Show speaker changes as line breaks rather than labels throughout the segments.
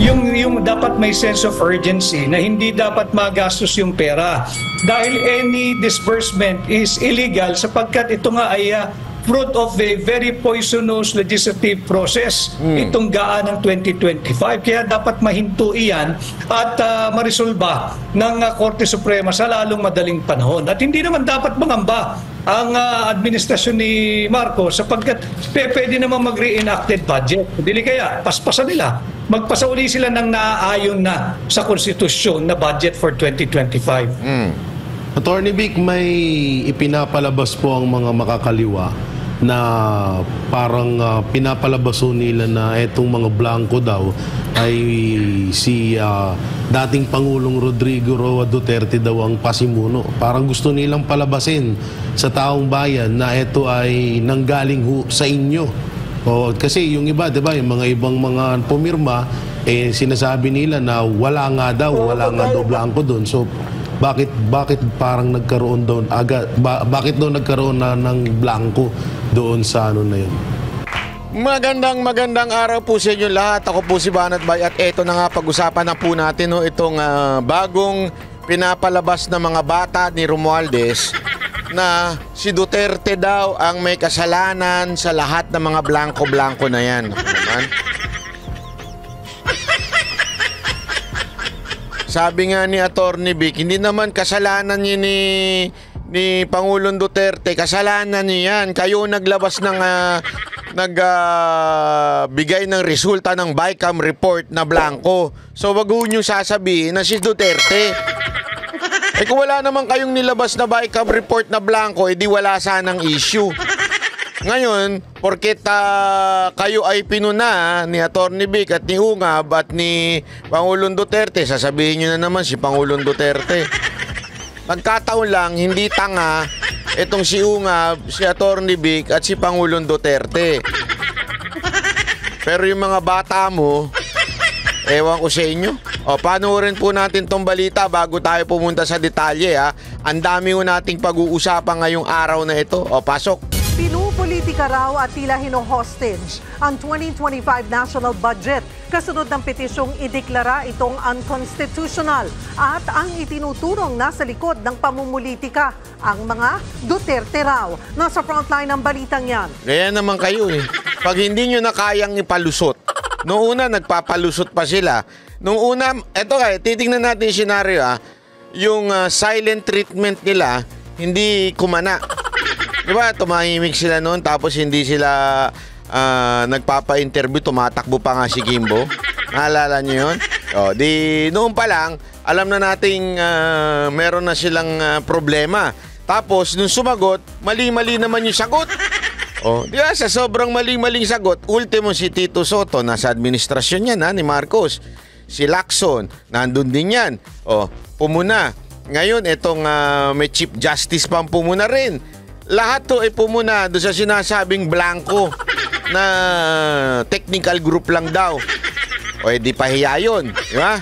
yung dapat may sense of urgency na hindi dapat magastos yung pera. Dahil any disbursement is illegal sapagkat ito nga ay fruit of a very poisonous legislative process, itong gaan ng 2025. Kaya dapat mahinto iyan at marisolba ng Korte Suprema sa lalong madaling panahon. At hindi naman dapat mangamba ang administrasyon ni Marcos sapagkat pwede naman mag-reenacted budget. Dili kaya, paspasan nila. Magpasa uli sila ng naaayon na sa konstitusyon na budget for 2025.
Attorney Vic, may ipinapalabas po ang mga makakaliwa na parang pinapalabaso nila na etong mga blanco daw ay si dating Pangulong Rodrigo Roa Duterte daw ang pasimuno. Parang gusto nilang palabasin sa taong bayan na ito ay nanggaling sa inyo. O, kasi yung iba, diba, yung mga ibang mga pumirma, sinasabi nila na wala nga daw blanco doon. So, bakit parang nagkaroon doon bakit daw nagkaroon na ng blanco doon sa ano na yun?
Magandang araw po sa inyo lahat. Ako po si Banat Bay at eto na nga pag-usapan na po natin itong bagong pinapalabas na mga bata ni Romualdez na si Duterte daw ang may kasalanan sa lahat ng mga blanco-blanco na yan. Sabi nga ni Attorney Vic, hindi naman kasalanan niya ni Pangulong Duterte, kasalanan niya yan. Kayo naglabas ng nagbigay ng resulta ng BICAM report na blanco. So wag niyo sasabihin na si Duterte. Kung wala naman kayong nilabas na BICAM report na blanco, edi wala sanang issue. Ngayon, porket kayo ay pinuna ni Attorney Vic at ni Ungab at ni Pangulong Duterte, sasabihin nyo na naman si Pangulong Duterte. Pagkataon lang, hindi tanga itong si Ungab, si Attorney Vic at si Pangulong Duterte. Pero yung mga bata mo, ewan ko sa inyo. O, panoorin po natin tong balita bago tayo pumunta sa detalye. Ang dami ko nating pag-uusapan ngayong araw na ito. O, pasok.
Pinupolitika raw at tila hino-hostage ang 2025 national budget kasunod ng petisyong ideklara itong unconstitutional at ang itinuturong nasa likod ng pamumulitika ang mga Duterte raw. Nasa frontline ng balitang yan.
Kaya naman kayo Pag hindi nyo na kayang ipalusot, noong una nagpapalusot pa sila. Noong una, eto titingnan natin yung scenario yung silent treatment nila hindi kumana. Diba, tumahimik sila noon tapos hindi sila nagpapa-interview, tumatakbo pa nga si Kimbo. Naalala nyo yun? O, di noon pa lang, alam na nating meron na silang problema. Tapos, nung sumagot, mali-mali naman yung sagot. O, di ba, sa sobrang mali-maling sagot, ultimo si Tito Soto, nasa administrasyon yan ni Marcos. Si Lacson, nandun din yan. O, pumuna. Ngayon, itong may Chief Justice pang pumuna rin. Lahat to ay pumuna doon sa sinasabing blanco na technical group lang daw. O edi pahiya yun, di ba?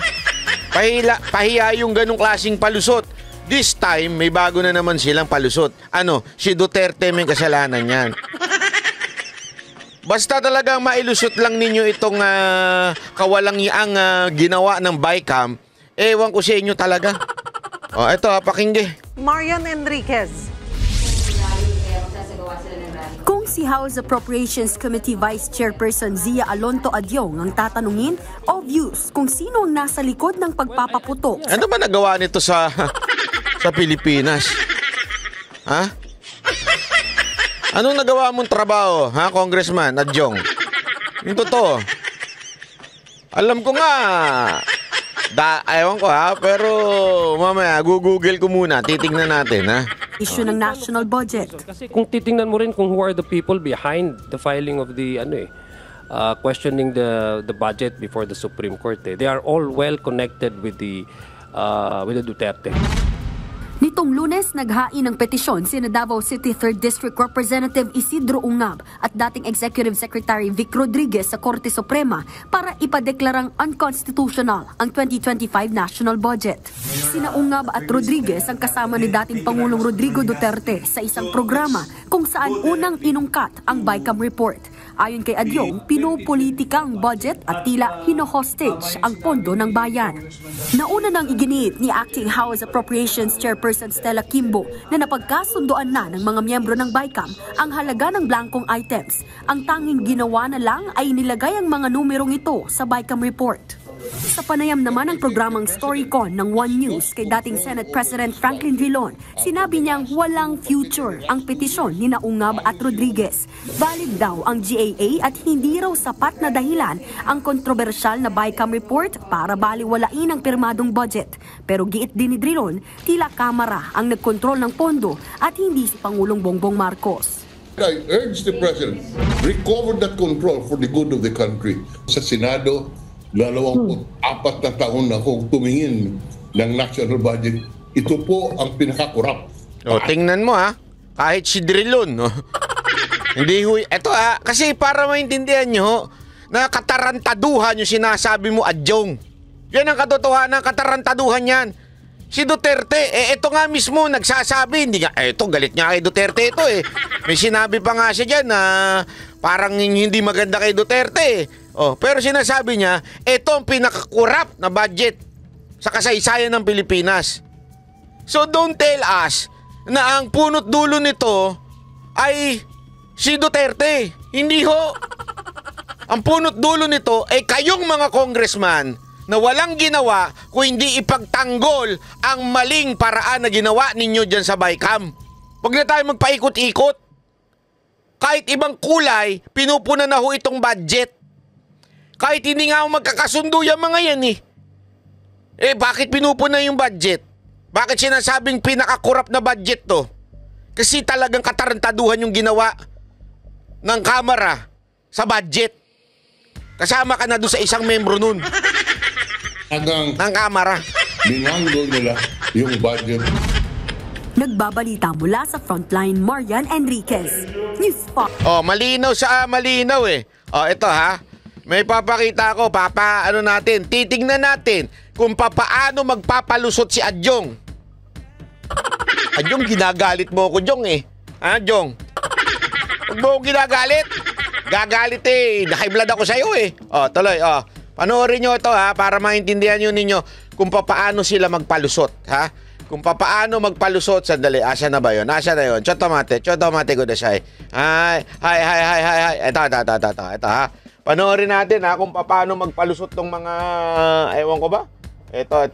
Pahiya yung ganong klaseng palusot. This time, may bago na naman silang palusot. Si Duterte may kasalanan yan. Basta talagang mailusot lang ninyo itong kawalangiang ginawa ng BICAM, ewan ko sa inyo talaga. O, eto pakinggan.
Marian Enriquez.
Kung si House Appropriations Committee Vice Chairperson Zia Alonto Adyong ang tatanungin, obvious kung sino ang nasa likod ng pagpapaputok.
Ano ba nagawa nito sa Pilipinas? Anong nagawa mong trabaho, Congressman Adyong? Yung totoo. Alam ko nga, ewan ko pero mamaya, google ko muna, titignan natin
Issue ng national budget.
Kasi kung titingnan mo rin kung who are the people behind the filing of the questioning the budget before the Supreme Court, they are all well connected with the Duterte.
Nitong Lunes, naghain ng petisyon sina Davao City 3rd District Representative Isidro Ungab at dating Executive Secretary Vic Rodriguez sa Korte Suprema para ipadeklarang unconstitutional ang 2025 national budget. Sina Ungab at Rodriguez ang kasama ni dating Pangulong Rodrigo Duterte sa isang programa kung saan unang inungkat ang BICAM report. Ayon kay Adyong, pinupolitika ang budget at tila hino-hostage ang pondo ng bayan. Nauna nang iginit ni Acting House Appropriations Chairperson Stella Kimbo na napagkasundoan na ng mga miyembro ng BICAM ang halaga ng blankong items. Ang tanging ginawa na lang ay nilagay ang mga numerong ito sa BICAM report. Sa panayam naman ng programang Storycon ng One News kay dating Senate President Franklin Drilon, sinabi niyang walang future ang petisyon ni Ungab at Rodriguez. Valid daw ang GAA at hindi raw sapat na dahilan ang kontrobersyal na BICAM report para baliwalain ang pirmadong budget. Pero giit din ni Drilon, tila Kamara ang nagkontrol ng pondo at hindi si Pangulong Bongbong Marcos.
I urge the President, recover that control for the good of the country. Sa Senado, 24 na taon na akong tumingin ng national budget. Ito po ang pinakakurap.
Tingnan mo kahit si Drilon. Hindi huy. Ito kasi para maintindihan nyo, na katarantaduhan yung sinasabi mo, Adyong. Yan ang katotohanan, katarantaduhan yan. Si Duterte, ito nga mismo nagsasabi, hindi nga, ito galit nga kay Duterte ito May sinabi pa nga siya dyan na parang hindi maganda kay Duterte pero sinasabi niya, ito ang pinakakurap na budget sa kasaysayan ng Pilipinas. So don't tell us na ang punot dulo nito ay si Duterte. Hindi ho. Ang punot dulo nito ay kayong mga congressman na walang ginawa kung hindi ipagtanggol ang maling paraan na ginawa ninyo dyan sa BICAM. Huwag na tayo magpaikot-ikot. Kahit ibang kulay, pinupuna na ho itong budget. Kahit hindi nga ako magkakasundo yung mga yan bakit pinupuna yung budget? Bakit sinasabing pinakakurap na budget to? Kasi talagang katarantaduhan yung ginawa ng Kamara sa budget. Kasama ka na doon sa isang membro nun.
Hanggang
ng Kamara.
minanggol nila yung budget.
Nagbabalita mula sa Frontline, Marian Enriquez. News 5.
Malinaw malinaw ito May papakita ako, titignan natin kung paano magpapalusot si Adyong. Adyong, ginagalit mo ako, Jong Jong? Huwag mo ako ginagalit. Gagalit high blood ako sa'yo tuloy, panoorin nyo ito para maintindihan nyo ninyo kung paano sila magpalusot, Kung paano magpalusot, sandali, asa na ba yun? Asa na yun? Chotomate ko na siya Hi. Ito Panoorin natin kung paano magpalusot ng mga, ewan ko ba? Ito.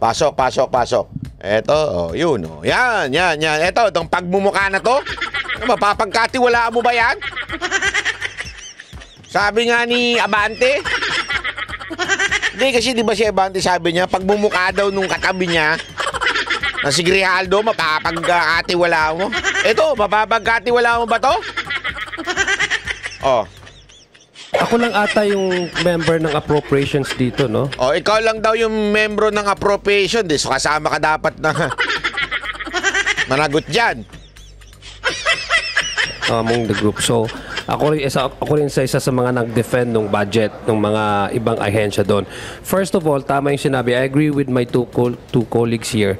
Pasok. Ito, yun. Yan. Ito, itong pagmumukha na to. Mapapagkatiwalaan mo ba yan? Sabi nga ni Abante. Hindi, kasi di ba si Abante sabi niya, pagmumukha daw nung katabi niya, na si Grijaldo, mapapagkatiwalaan mo. Ito, mapapagkatiwalaan mo ba to?
Ako lang ata yung member ng appropriations dito, no?
Ikaw lang daw yung membro ng appropriation. So kasama ka dapat na managot dyan.
Among the group. So, ako rin sa isa sa mga nag-defend ng budget ng mga ibang ahensya doon. First of all, tama yung sinabi. I agree with my two colleagues here.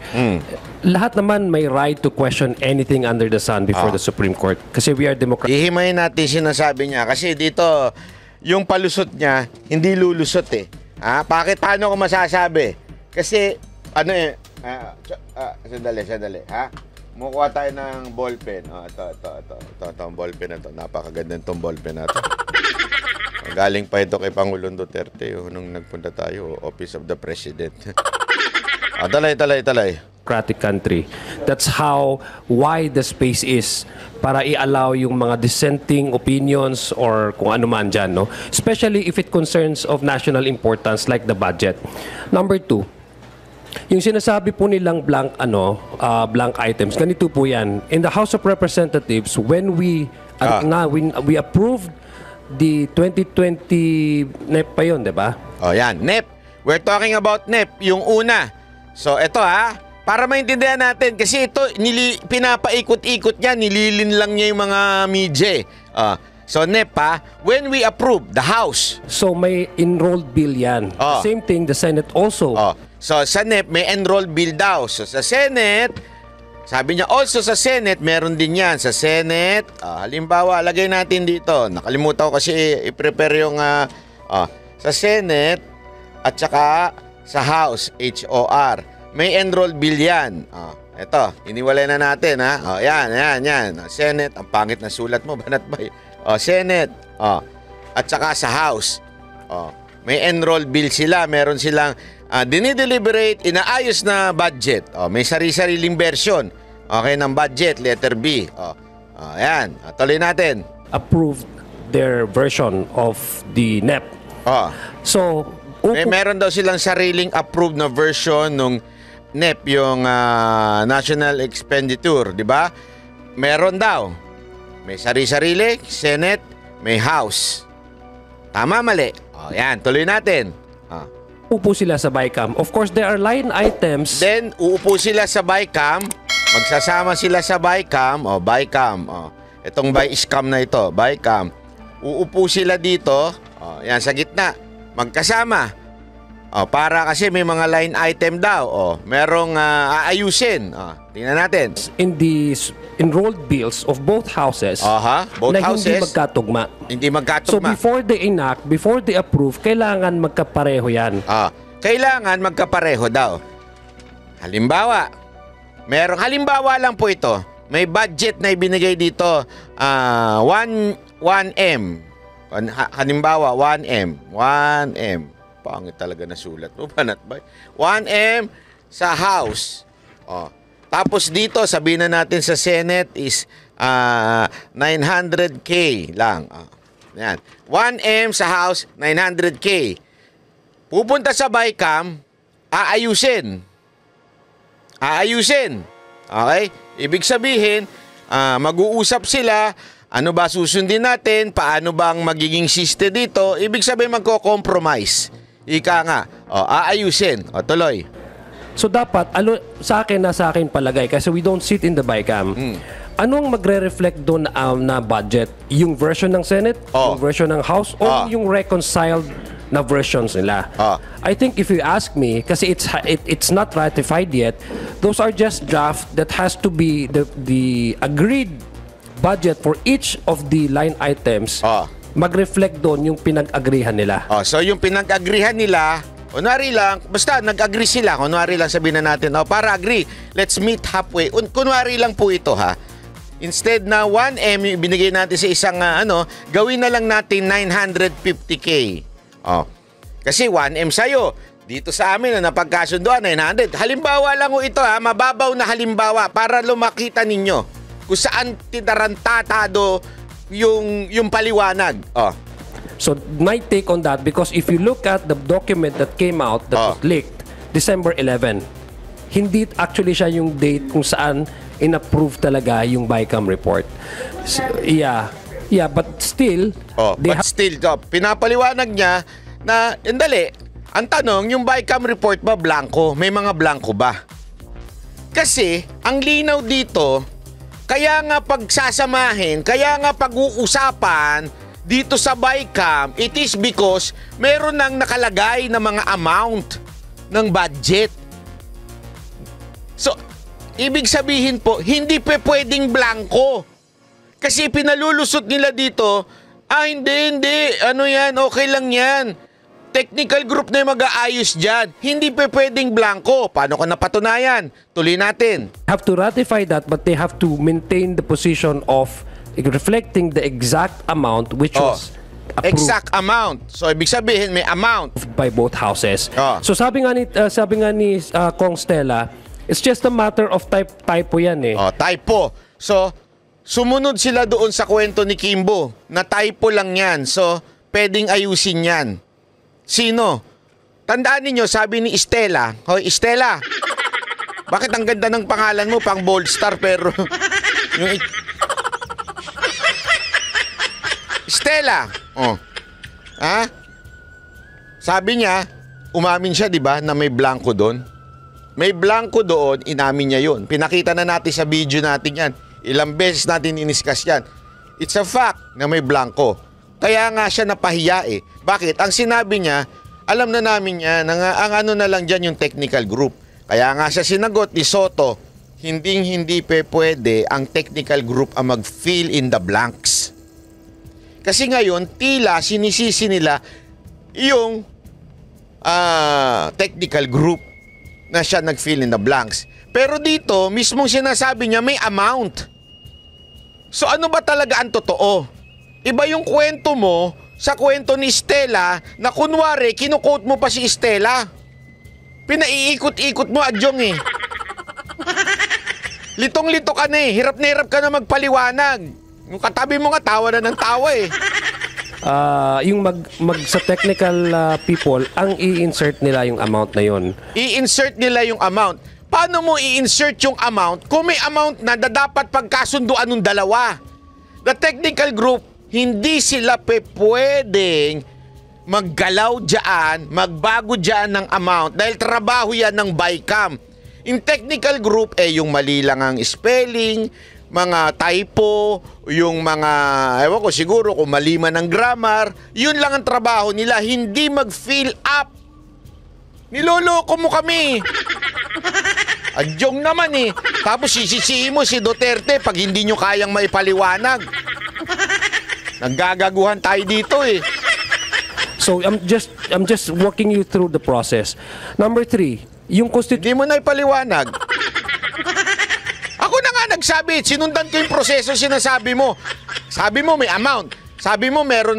Lahat naman may right to question anything under the sun before the Supreme Court. Kasi we are democratic.
Ihimayin natin sinasabi niya. Kasi dito, yung palusot niya, hindi lulusot Bakit? Paano ko masasabi? Kasi, sandali. Mukuha tayo ng ballpen. Ito ang ballpen na ito. Napakaganda itong ballpen na ito. Galing pa ito kay Pangulong Duterte nung nagpunta tayo, Office of the President. Talay.
Democratic country. That's how wide the space is para i-allow yung mga dissenting opinions or kung ano man dyan, no? Especially if it concerns of national importance like the budget. Number 2, yung sinasabi po nilang blank items, ganito po yan. In the House of Representatives, when we approved the 2020 NEP pa yun, di ba?
Yan, NEP. We're talking about NEP, yung una. So, ito para maintindihan natin, kasi ito, pinapaikot-ikot niya, nililin lang niya yung mga media. So, NEP when we approve, the House.
So, may enrolled bill yan. Same thing, the Senate also.
So, sa NEP, may enrolled bill daw. So, sa Senate, Sabi niya, also sa Senate, meron din yan. Sa Senate, halimbawa, lagay natin dito. Nakalimutan ko kasi i-prepare yung sa Senate at saka sa House, HOR. May enrolled bill yan. Ito, iniwalay na natin, ha? Yan. Senate, ang pangit na sulat mo, Banat Bay. Senate, at saka sa House. May enrolled bill sila. Meron silang dinideliberate, inaayos na budget. May sari-sariling version. Okay, ng budget, letter B. Ayan. Tuloy natin.
Approved their version of the NEP. So,
Meron daw silang sariling approved na version ng NEP, yung National Expenditure, di ba? Meron daw. May sari-sarili, Senate, may House. Tama, mali? Yan, tuloy natin.
Upo sila sa BICAM. Of course, there are line items.
Then, uupo sila sa BICAM. Magsasama sila sa BICAM. BICAM. Itong BICAM na ito, BICAM. Uupo sila dito. Yan, sa gitna. Magkasama. Para kasi may mga line item daw. Merong aayusin. Tingnan natin.
In the enrolled bills of both houses
Both
na
houses.
hindi magkatugma.
Hindi
So
magkatugma.
before they enact, before they approve, kailangan magkapareho yan.
Kailangan magkapareho daw. Halimbawa lang po ito. May budget na ibinigay dito 1M. Halimbawa 1M. Pangit talaga na sulat mo, Banat Bay. 1M sa House. Tapos dito, sabihin na natin sa Senate is 900K lang. Yan. 1M sa House, 900K. Pupunta sa BICAM, aayusin. Okay? Ibig sabihin, mag-uusap sila, ano ba susundin natin, paano bang magiging siste dito, ibig sabihin magko-compromise. Ika nga, aayusin. Tuloy.
So dapat, sa akin palagay, kasi we don't sit in the BICAM, anong magre-reflect doon na budget? Yung version ng Senate, yung version ng House, o yung reconciled na versions nila? I think if you ask me, kasi it's not ratified yet, those are just draft that has to be the agreed budget for each of the line items. Mag-reflect doon yung pinag-agrihan nila.
So yung pinag-agrihan nila, kunwari lang, basta nag-agree sila, kunwari lang sabihin na natin, para agree, let's meet halfway. Kunwari lang po ito, ha. Instead na 1M yung binigay natin sa isang gawin na lang natin 950K. Kasi 1M sa'yo. Dito sa amin na napagkasunduan 900. Halimbawa lang ito, ha, mababaw na halimbawa para lumakita ninyo kung saan tinarantatado yung paliwanag.
So, my take on that, because if you look at the document that came out, that was leaked, December 11, hindi actually siya yung date kung saan in-approve talaga yung BICAM report. So, but still,
pinapaliwanag niya na, ang tanong, yung BICAM report ba blanco? May mga blanco ba? Kasi, ang linaw dito, kaya nga pagsasamahin, kaya nga pag-uusapan, dito sa BICAM, it is because meron nang nakalagay na mga amount ng budget. So, ibig sabihin po, hindi pwedeng blanco. Kasi pinalulusot nila dito, hindi, ano yan, okay lang yan. Technical group na yung mag-aayos dyan. Hindi pwedeng blanco. Paano ko napatunayan? Tuloy natin.
Have to ratify that, but they have to maintain the position of reflecting the exact amount which was approved.
Exact amount. So ibig sabihin may amount
by both houses. So sabi nga ni Kong Stella, it's just a matter of typo yan eh.
Typo. So sumunod sila doon sa kwento ni Kimbo na typo lang yan. So pwedeng ayusin yan. Sino? Tandaan niyo, sabi ni Estela, hoy Estela, bakit ang ganda ng pangalan mo pang bold star pero yung Stella. Sabi niya, umamin siya, 'di ba, na may blanco doon. May blanco doon, inamin niya 'yon. Pinakita na natin sa video natin 'yan. Ilang beses natin iniskas 'yan. It's a fact na may blanco. Kaya nga siya napahiya eh. Bakit? Ang sinabi niya, alam na namin niya na ang ano na lang diyan yung technical group. Kaya nga siya sinagot ni Soto hindi pwede ang technical group ang mag-fill in the blanks. Kasi ngayon, tila sinisisi nila yung technical group na siya nag-fill in the blanks. Pero dito, mismong sinasabi niya may amount. So ano ba talaga ang totoo? Iba yung kwento mo sa kwento ni Stella na kunwari, kinukote mo pa si Stella. Pinaiikot-ikot mo, Adjong eh. Litong-lito ka na eh. Hirap na hirap ka na magpaliwanag. Yung katabi mo nga, tawa na ng tawa eh.
Yung sa technical people, ang i-insert nila yung amount na yon.
I-insert nila yung amount. Paano mo i-insert yung amount kung may amount na dapat pagkasunduan ng dalawa? The technical group, hindi sila pwedeng maggalaw dyan, magbago dyan ng amount dahil trabaho yan ng BICAM. In technical group, yung mali lang ang spelling, mga typo, yung mga, ewan ko siguro kung mali man ang grammar, yun lang ang trabaho nila, hindi mag-fill up. Niloloko mo kami. Adjong naman eh. Tapos sisisihin mo si Duterte pag hindi nyo kayang maipaliwanag. Naggagaguhan tayo dito eh.
So I'm just walking you through the process. Number 3, yung
Hindi mo na ipaliwanag. Ako na nga nagsabi, sinundan ko yung proseso sinasabi mo. Sabi mo may amount. Sabi mo meron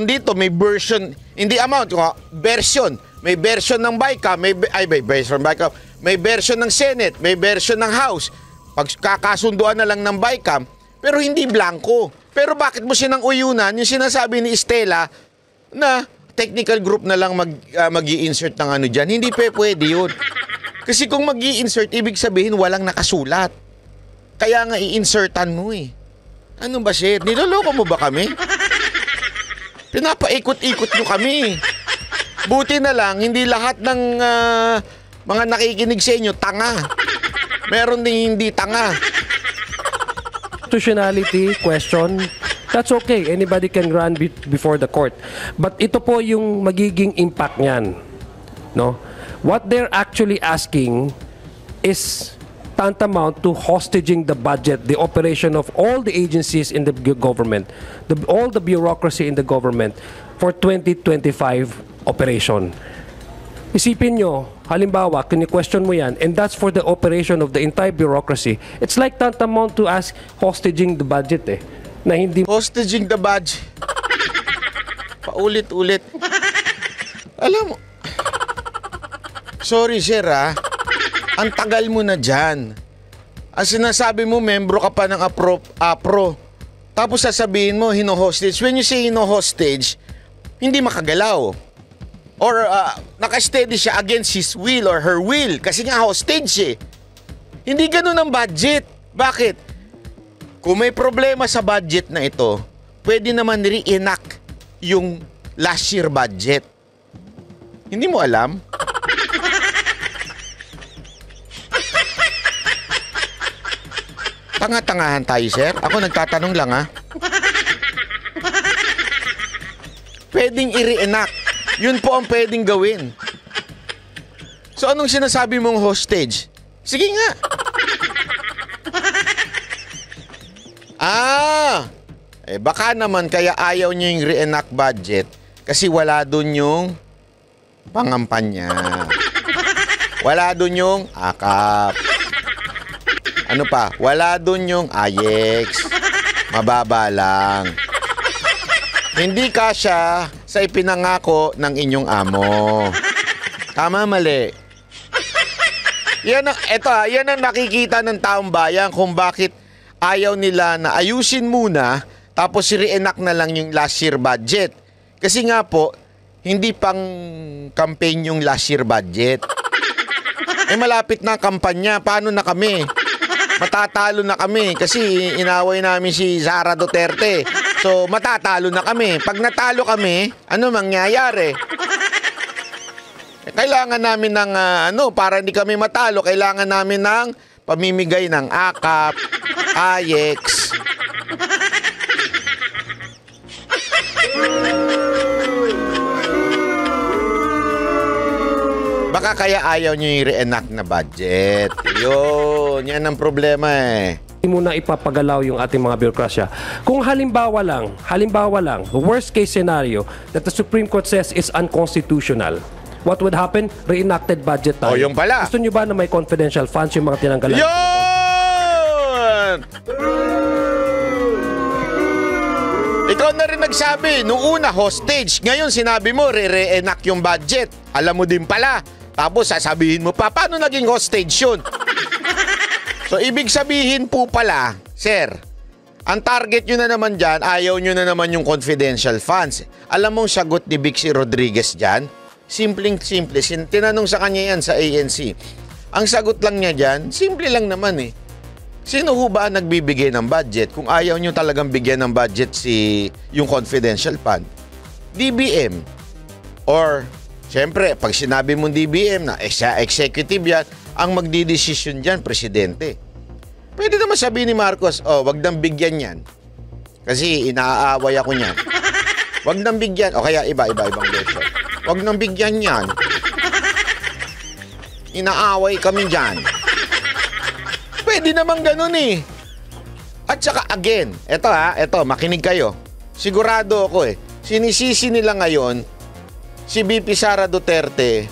dito, may version, hindi amount, version. May version ng BICAM, may version ng BICAM. May version ng Senate, may version ng House. Pagkakasunduan na lang ng BICAM, pero hindi blanco. Pero bakit mo sinang uyunan yung sinasabi ni Stella na technical group na lang mag-i-insert ng ano dyan? Hindi pwede yun. Kasi kung mag-i-insert, ibig sabihin walang nakasulat. Kaya nga i-insertan mo eh. Ano ba shit? Niloloko mo ba kami? Pinapaikot-ikot nyo kami. Buti na lang, hindi lahat ng mga nakikinig sa inyo tanga. Meron ding hindi tanga.
Constitutionality question, that's okay. Anybody can run before the court. But ito po yung magiging impact niyan. No? What they're actually asking is tantamount to hostage the budget, the operation of all the agencies in the government, all the bureaucracy in the government for 2025 operation. Isipin nyo, halimbawa, kini-question mo yan, and that's for the operation of the entire bureaucracy. It's like tantamount to ask hostaging the budget eh. Na hindi...
Hostaging the budget. Paulit-ulit. Alam mo, sorry sir ang tagal mo na dyan. Ang sinasabi mo, membro ka pa ng APRO. Tapos sasabihin mo, hino-hostage. When you say hino-hostage, hindi makagalaw. Or naka-steady siya against his will or her will. Kasi nga hostage eh. Hindi ganun ang budget. Bakit? Kung may problema sa budget na ito, pwede naman re-enact yung last year budget. Hindi mo alam? Tanga-tangahan tayo, sir. Ako nagtatanong lang, ha? Pwedeng i-reenact. Yun po ang pwedeng gawin. So, anong sinasabi mong hostage? Sige nga. Baka naman kaya ayaw nyo yung reenact budget kasi wala dun yung pangampanya. Wala dun yung akap. Ano pa? Wala dun yung AYEX. Mababa lang. Hindi kasya sa ipinangako ng inyong amo. Tama, mali. Yan ang nakikita ng taong bayan kung bakit ayaw nila na ayusin muna tapos i-reenact na lang yung last year budget. Kasi nga po, hindi pang campaign yung last year budget. Malapit na ang kampanya. Paano na kami? Matatalo na kami kasi inaway namin si Sara Duterte. So, matatalo na kami. Pag natalo kami, ano mangyayari? Kailangan namin ng, para hindi kami matalo, kailangan namin ng pamimigay ng AKAP, AYEX. Baka kaya ayaw nyo yung re-enact na budget. Yun, yan ang problema eh.
Hindi muna ipapagalaw yung ating mga birokrasya. Kung halimbawa lang, the worst case scenario that the Supreme Court says is unconstitutional, what would happen? Reenacted budget tayo.
Oh, yung pala.
Gusto nyo ba na may confidential funds yung mga tinanggalan?
Yun! Ikaw na rin nagsabi, nung una hostage, ngayon sinabi mo re-enact yung budget. Alam mo din pala. Tapos sasabihin mo pa, paano naging hostage yun? So, ibig sabihin po pala, sir, ang target nyo na naman dyan, ayaw nyo na naman yung confidential funds. Alam mong sagot ni Bixie Rodriguez dyan? Simpleng-simple. Tinanong sa kanya yan sa ANC. Ang sagot lang niya dyan, simple lang naman eh. Sino ho ba ang nagbibigay ng budget kung ayaw nyo talagang bigyan ng budget yung confidential fund? DBM. Or, syempre, pag sinabi mong DBM na executive yan, ang magdidesisyon dyan, presidente. Pwede naman sabihin ni Marcos, wag nang bigyan yan. Kasi inaaaway ako niyan. Wag nang bigyan. O kaya ibang version. Wag nang bigyan yan. Inaaway kami dyan. Pwede naman ganun eh. At saka again, eto, makinig kayo. Sigurado ako eh. Sinisisi nila ngayon si VP Sara Duterte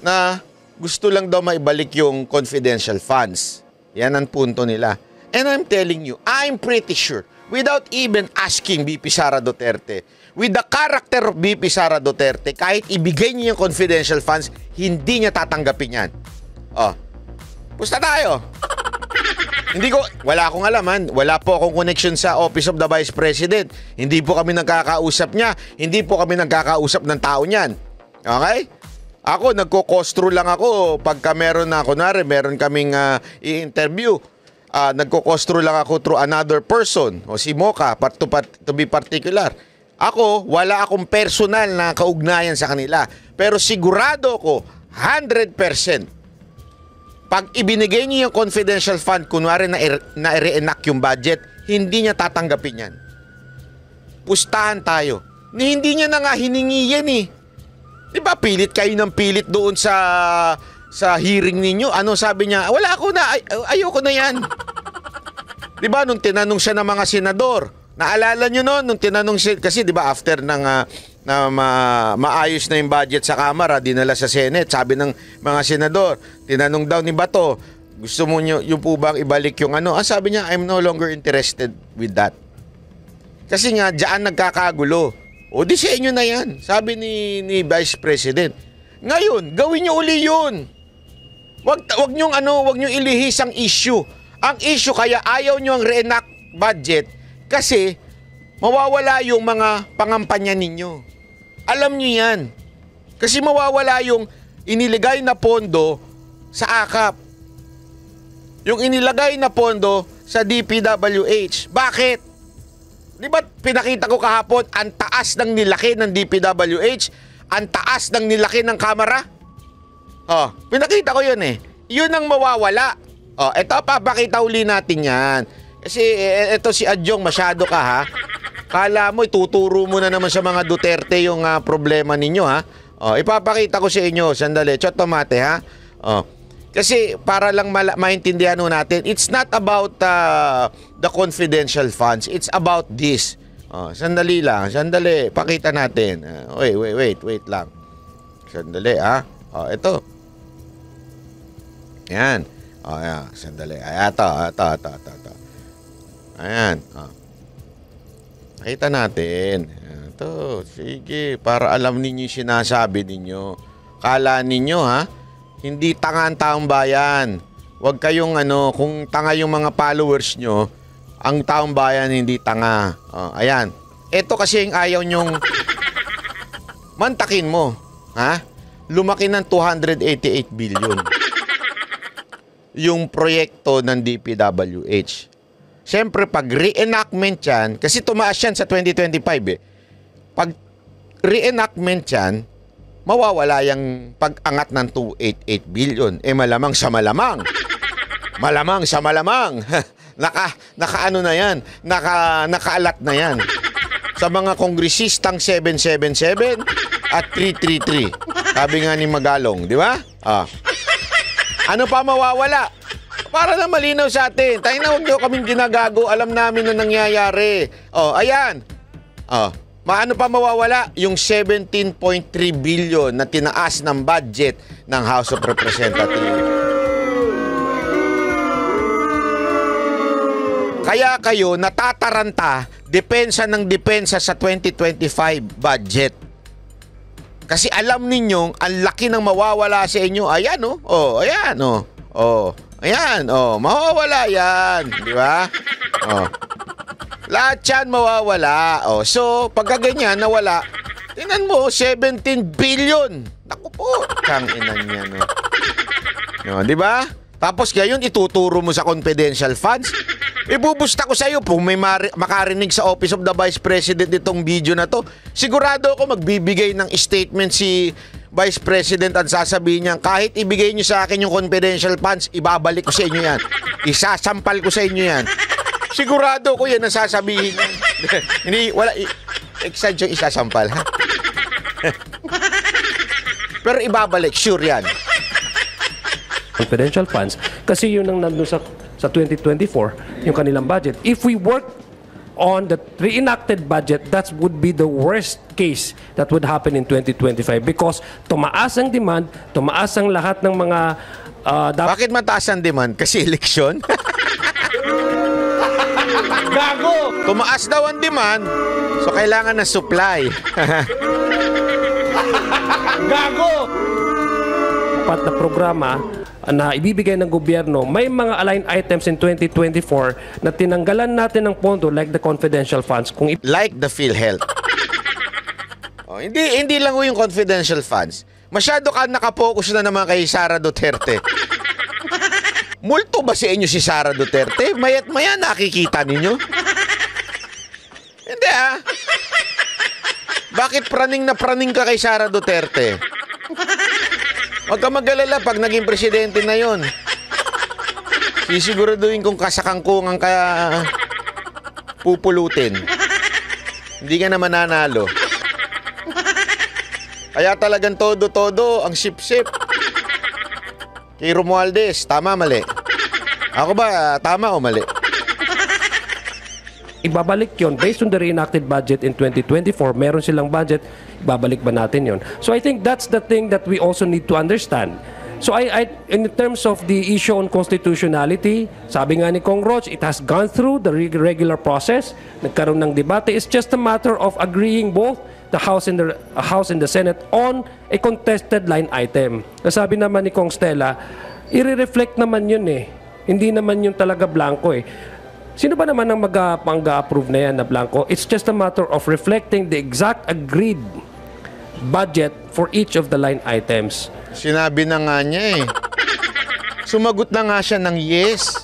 na gusto lang daw maibalik yung confidential funds. Yan ang punto nila. And I'm telling you, I'm pretty sure, without even asking VP Sara Duterte, with the character of VP Sara Duterte, kahit ibigay niya yung confidential funds, hindi niya tatanggapin yan. Pusta tayo. Wala akong alaman. Wala po akong connection sa Office of the Vice President. Hindi po kami nagkakausap niya. Hindi po kami nagkakausap ng tao niyan. Okay? Ako, nagko-costro lang ako pagka meron kaming i-interview. Nagko-costro lang ako through another person. O si Mocha, to be particular. Ako, wala akong personal na kaugnayan sa kanila. Pero sigurado ko, 100%. Pag ibinigay niyo yung confidential fund, kunwari na re-enact yung budget, hindi niya tatanggapin yan. Pustahan tayo. Hindi niya na nga hiningi yan eh. Di ba pilit kayo ng pilit doon sa hearing ninyo? Ano sabi niya? Wala ako na, ayoko na yan. Di ba nung tinanong siya ng mga senador, naalala nyo noon, nung tinanong siya, kasi di ba after maayos na yung budget sa Kamara, dinala sa Senate, sabi ng mga senador, tinanong daw ni Bato, gusto mo nyo yung po bang ibalik yung ano? Sabi niya, I'm no longer interested with that. Kasi nga, diyan nagkakagulo. O di sa inyo na yan, sabi ni Vice President. Ngayon, gawin nyo uli yun. Wag nyo ilihis ang issue. Ang issue kaya ayaw nyo ang re-enact budget kasi mawawala yung mga pangampanya ninyo. Alam nyo yan. Kasi mawawala yung inilagay na pondo sa AKAP. Yung inilagay na pondo sa DPWH. Bakit? Di ba pinakita ko kahapon, ang taas ng nilaki ng DPWH, ang taas ng nilaki ng Kamara? Pinakita ko yun eh. Yun ang mawawala. Eto, papakita uli natin yan. Kasi eto si Adjong, masyado ka ha. Kala mo, ituturo mo na naman sa mga Duterte yung problema ninyo ha. Ipapakita ko sa inyo, sandali, chot tomate ha. Kasi para lang maintindihan natin, it's not about the confidential funds. It's about this. Sandali lang, pakita natin. Wait lang. Sandali ha. Ito. Yan. Ayan, sandali. Ito. Ayan. Nakita natin. Ito, sige. Para alam ninyo yung sinasabi ninyo. Kala ninyo ha, hindi tanga ang taong bayan. Huwag kayong kung tanga yung mga followers nyo, ang taong bayan hindi tanga. Ayan. Ito kasi yung ayaw nyong mantakin mo. Ha? Lumaki ng 288 billion. Yung proyekto ng DPWH. Siyempre, pag reenactment yan, kasi tumaas yan sa 2025 eh. Pag reenactment yan, mawawala yung pag-angat ng 288 billion. Malamang sa malamang. Malamang sa malamang. Naka-ano na yan. Nakaalat na yan. Sa mga kongresistang 777 at 333. Sabi nga ni Magalong, di ba? Ano pa mawawala? Para na malinaw sa atin. Tayo na, huwag nyo kaming ginagago. Alam namin na nangyayari. Ayan. Maano pa mawawala? Yung 17.3 billion na tinaas ng budget ng House of Representatives. Kaya kayo natataranta depensa ng depensa sa 2025 budget. Kasi alam ninyong ang laki ng mawawala sa inyo. Ayan, ayan, ayan, mawawala yan. Di ba? Lahat yan mawawala. So, pagka ganyan, nawala, tingnan mo, 17 billion. Naku po, kang inan yan. Di ba? Tapos ngayon, ituturo mo sa confidential funds. Ibubusta ko sa iyo kung may makarinig sa Office of the Vice President itong video na to. Sigurado ako magbibigay ng statement si Vice President at sasabihin niya, kahit ibigay niyo sa akin yung confidential funds, ibabalik ko sa inyo yan. Isasampal ko sa inyo yan. Sigurado ko yan ang sasabihin niya. Hindi, wala, excited yung isasampal, ha? Pero ibabalik, sure yan.
Confidential funds, kasi yun ang nandun sa 2024, yung kanilang budget. If we work on the reenacted budget, that would be the worst case that would happen in 2025 because tumaas ang demand, tumaas ang lahat ng mga...
Bakit mataas ang demand? Kasi eleksyon? Gago! Tumaas daw ang demand, so kailangan ng supply. Gago!
Dapat na programa na ibibigay ng gobyerno, may mga aligned items in 2024 na tinanggalan natin ng pondo like the confidential funds.
Like the PhilHealth. Hindi lang yung confidential funds. Masyado ka nakapokus na naman kay Sara Duterte. Multo ba sa inyo si Sara Duterte? Mayat maya nakikita ninyo? Hindi Bakit praning na praning ka kay Sara Duterte? Huwag ka mag-alala pag naging presidente na yon. Sisiguraduhin kong kasakangkungan ka pupulutin. Hindi ka na mananalo. Kaya talagang todo-todo ang sip-sip. Kay Romualdez, tama mali? Ako ba, tama o mali?
Ibabalik yon based on the reenacted budget in 2024. Meron silang budget, ibabalik ba natin yon? So I think that's the thing that we also need to understand. So in terms of the issue on constitutionality, sabi nga ni Kong Roch, it has gone through the regular process. Nagkaroon ng debate. It's just a matter of agreeing both the House and the Senate on a contested line item. Nasabi naman ni Kong Stella, i-reflect naman yun Hindi naman yun talaga blanco Sino ba naman ang mag-approve na yan na blanco? It's just a matter of reflecting the exact agreed budget for each of the line items.
Sinabi na nga niya Sumagot na nga siya ng yes.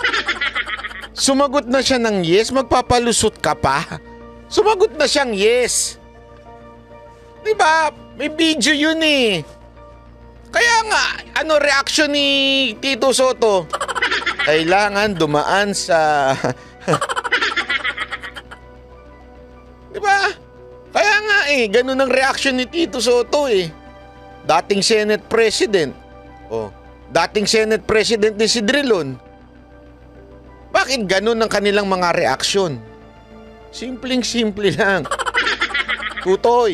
Sumagot na siya ng yes. Magpapalusot ka pa. Sumagot na siyang yes. Diba? May video yun Kaya nga, reaction ni Tito Soto? Kailangan dumaan sa... Diba? Kaya nga ganun ang reaction ni Tito Soto Dating Senate President. Dating Senate President ni si Drilon. Bakit ganun ang kanilang mga reaksyon? Simpleng-simple lang. Tutoy.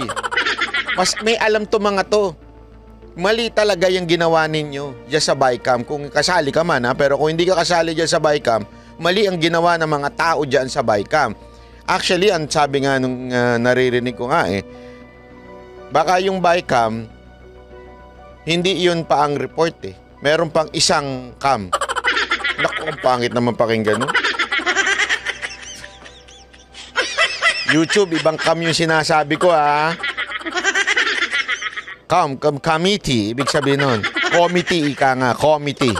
Mas may alam to mga to. Mali talaga yung ginawa ninyo dyan sa BICAM. Kung kasali ka man pero kung hindi ka kasali dyan sa BICAM, mali ang ginawa ng mga tao dyan sa BICAM. Actually, ang sabi nga nung naririnig ko nga baka yung BICAM, hindi yun pa ang report Meron pang isang cam. Naku, ang pangit naman pakinggan YouTube, ibang cam yung sinasabi ko committee, ibig sabihin nun. Committee, ika nga, committee.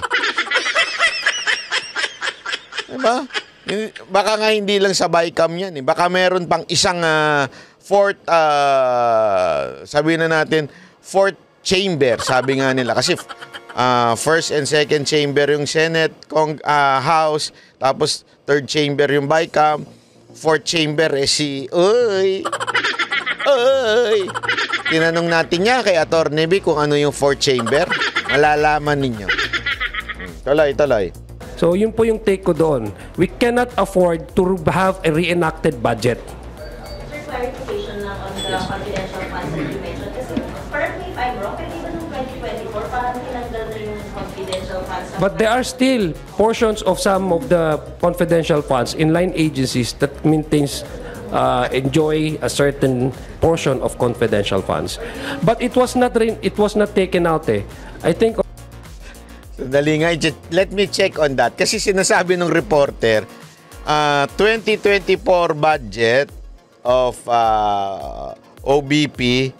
Diba? Baka nga hindi lang sa BICAM yan Baka meron pang isang fourth, sabihin na natin, fourth chamber, sabi nga nila. Kasi first and second chamber yung Senate, House, tapos third chamber yung BICAM, fourth chamber si Tinanong natin niya kay Attorney B kung ano yung fourth chamber. Malalaman ninyo. Tuloy.
So yun po yung take ko doon. We cannot afford to have a reenacted budget.
Sir, clarification lang on the confidential funds that you mentioned. Kasi, correct me if I'm wrong, pero even noong 2024, parang tinanggal na yung confidential funds.
But there are still portions of some of the confidential funds in line agencies that maintains enjoy a certain portion of confidential funds. But it was not taken out eh. I think
Sandali nga, let me check on that. Kasi sinasabi ng reporter, 2024 budget of OBP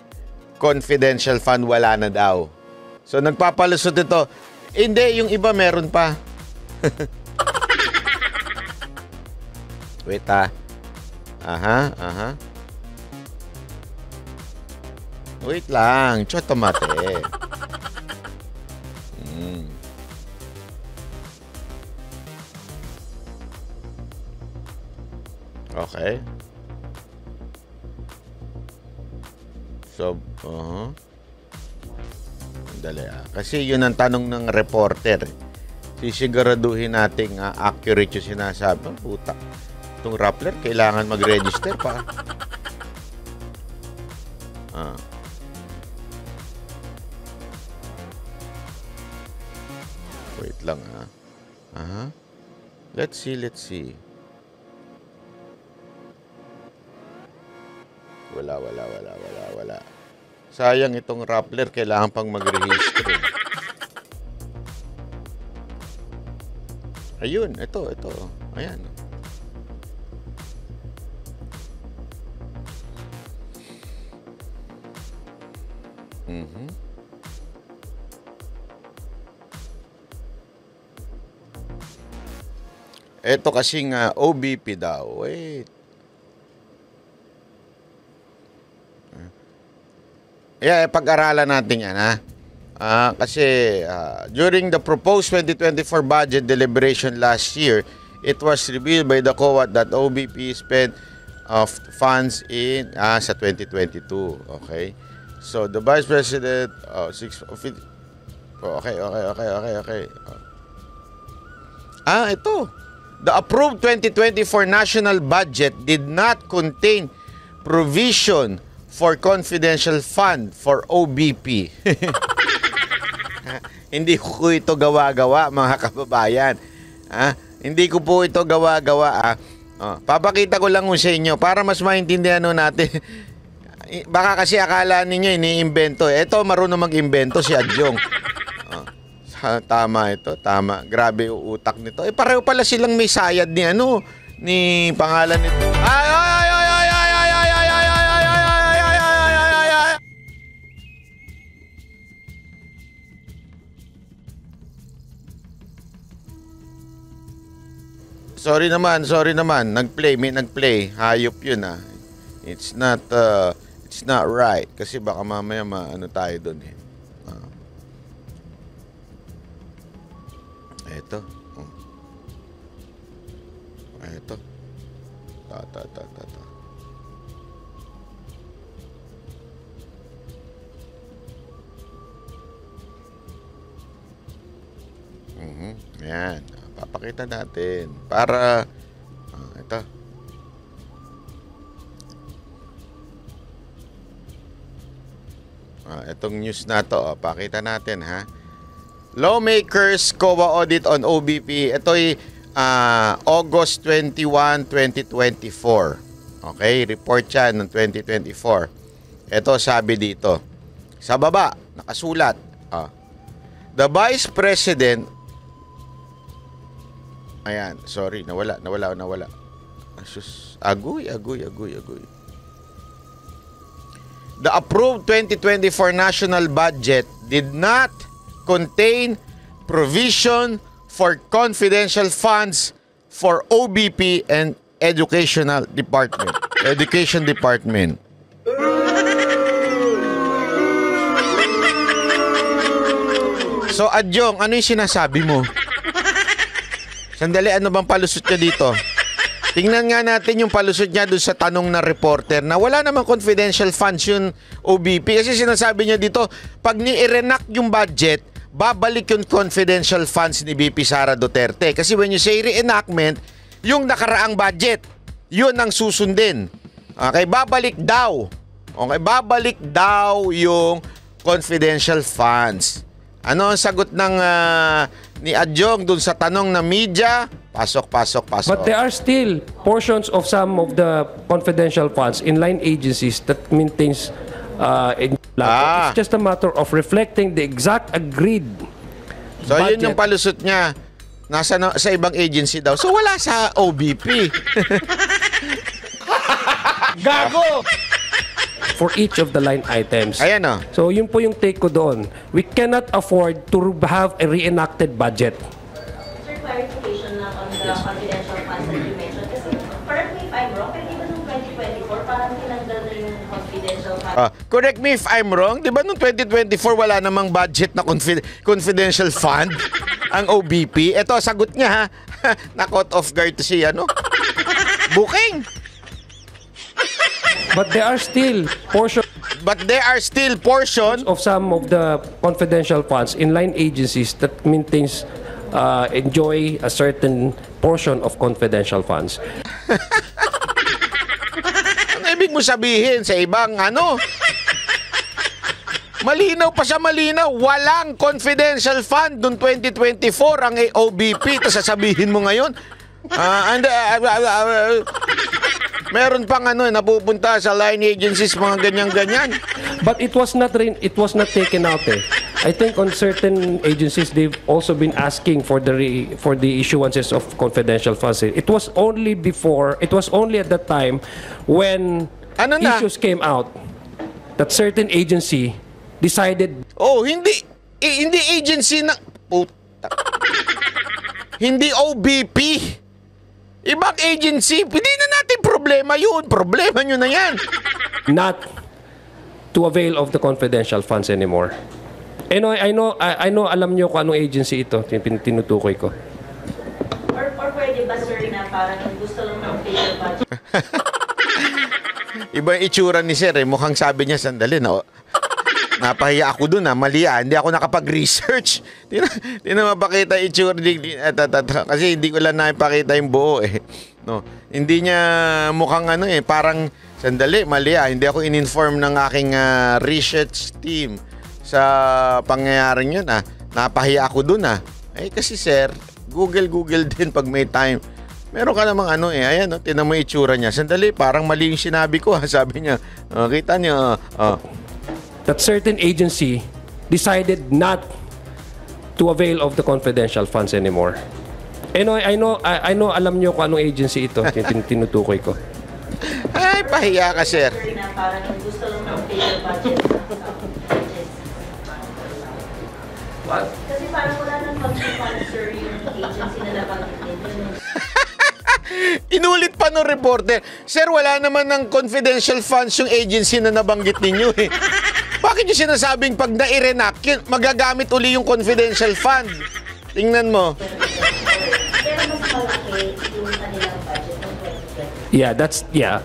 confidential fund wala na daw. So nagpapalusot ito. Hindi, yung iba meron pa. Wait Aha. Wait lang, chotomate. Okay. So, Dali Kasi yun ang tanong ng reporter. Sisiguraduhin nating accurate yung sinasabi. Puta. Itong Rappler, kailangan mag-register pa. Wait lang Let's see. Wala. Sayang itong Rappler, kailangan pang mag-register. Ayun, ito. Ayan. Ito kasing OBP daw. Wait. Pag-aralan natin yan, kasi during the proposed 2024 budget deliberation last year, it was revealed by the COA that OBP spent of funds in sa 2022. Okay. So the Vice President Okay. Ito. The approved 2024 national budget did not contain provision for confidential fund for OBP. Hindi ko ito gawa-gawa, mga kababayan. Hindi ko po ito gawa-gawa. Papakita ko lang sa inyo para mas maintindihan natin. Baka kasi akala ninyo iniimbento. Ito, marunong mag-imbento si Adjong. Tama ito, tama. Grabe yung utak nito. Pareho pala silang may sayad ni pangalan nito. Sorry naman. Nag-play. Hayop yun It's not right. Kasi baka mamaya maano tayo doon Ito. Ta. Yan. Papakita natin. Para, ito. Itong news na to, pakita natin Lawmakers COA audit on OBP. Ito'y August 21, 2024. Okay, report yan ng 2024. Ito sabi dito. Sa baba, nakasulat. The Vice President Ayan, sorry, nawala. Asus, agoy. The approved 2024 national budget did not contain provision for confidential funds for OBP and Education Department. So, Adjong, ano yung sinasabi mo? Sandali, ano bang palusot ka dito? Tingnan nga natin yung palusot niya doon sa tanong na reporter na wala namang confidential funds yung OBP. Kasi sinasabi niya dito, pag ni-renact yung budget, babalik yung confidential funds ni BP Sara Duterte. Kasi when you say reenactment, yung nakaraang budget, yun ang susundin. Okay, babalik daw. Okay, babalik daw yung confidential funds. Ano ang sagot ng ni Adjong dun sa tanong na media? Pasok.
But there are still portions of some of the confidential funds in line agencies that maintains It's just a matter of reflecting the exact agreed
So
budget.
yun yung palusot niya. Sa ibang agency daw. So wala sa OBP. Gago!
For each of the line items.
Ayan o.
So yun po yung take ko doon. We cannot afford to have a reenacted budget.
Sir, clarification lang on the confidential funds that you mentioned. Kasi, correct me if I'm wrong, pero di ba nung 2024, parang tinanggal na yung confidential funds?
Correct me if I'm wrong. Di ba nung 2024 wala namang budget na confidential fund ang OBP? Ito, sagot niya ha. Na-caught off guard to si booking.
But there are still portions
of
some of the confidential funds in line agencies that maintains enjoy a certain portion of confidential funds.
Ano ibig mo sabihin sa ibang Malinaw pa siya, malinaw. Walang confidential fund noong 2024 ang OBP. Tapos sasabihin mo ngayon, meron pang napupunta sa line agencies, mga ganyan-ganyan.
But it was not taken out eh. I think on certain agencies they've also been asking for the issuances of confidential funds. It was only at that time when issues came out that certain agency decided
hindi agency na hindi OBP. Ibang agency, hindi na natin problema yun. Problema nyo na yan.
Not to avail of the confidential funds anymore. I know, alam nyo kung anong agency ito, tinutukoy ko.
Or pwede ba, sir, na parang gusto lang ng fair budget?
Iba yung itsura ni Sir Mukhang sabi niya, sandali napahiya ako dun mali hindi ako nakapag-research. Di na mapakita itsura kasi hindi ko lang napakita yung buo No. Hindi niya mukhang parang sandali, mali hindi ako in-inform ng aking research team sa pangyayaring yun Napahiya ako dun kasi Sir, Google din pag may time. Meron ka namang ayan tinan mo yung itsura niya. Sandali, parang mali yung sinabi ko Sabi niya, kita niyo
that certain agency decided not to avail of the confidential funds anymore. I know, alam nyo kung anong agency ito, tinutukoy ko.
Ay, pahiya ka, Sir.
Na parang gusto lang ng fair budget.
What?
Kasi parang wala nang mag-sponsor yung agency na nabanggit nito.
Inulit pa ng reporter, Sir, wala naman ng confidential funds yung agency na nabanggit ninyo Bakit yung sinasabing pag na-renact, magagamit uli yung confidential fund? Tingnan mo.
Pero mas malaki yung kanilang budget ng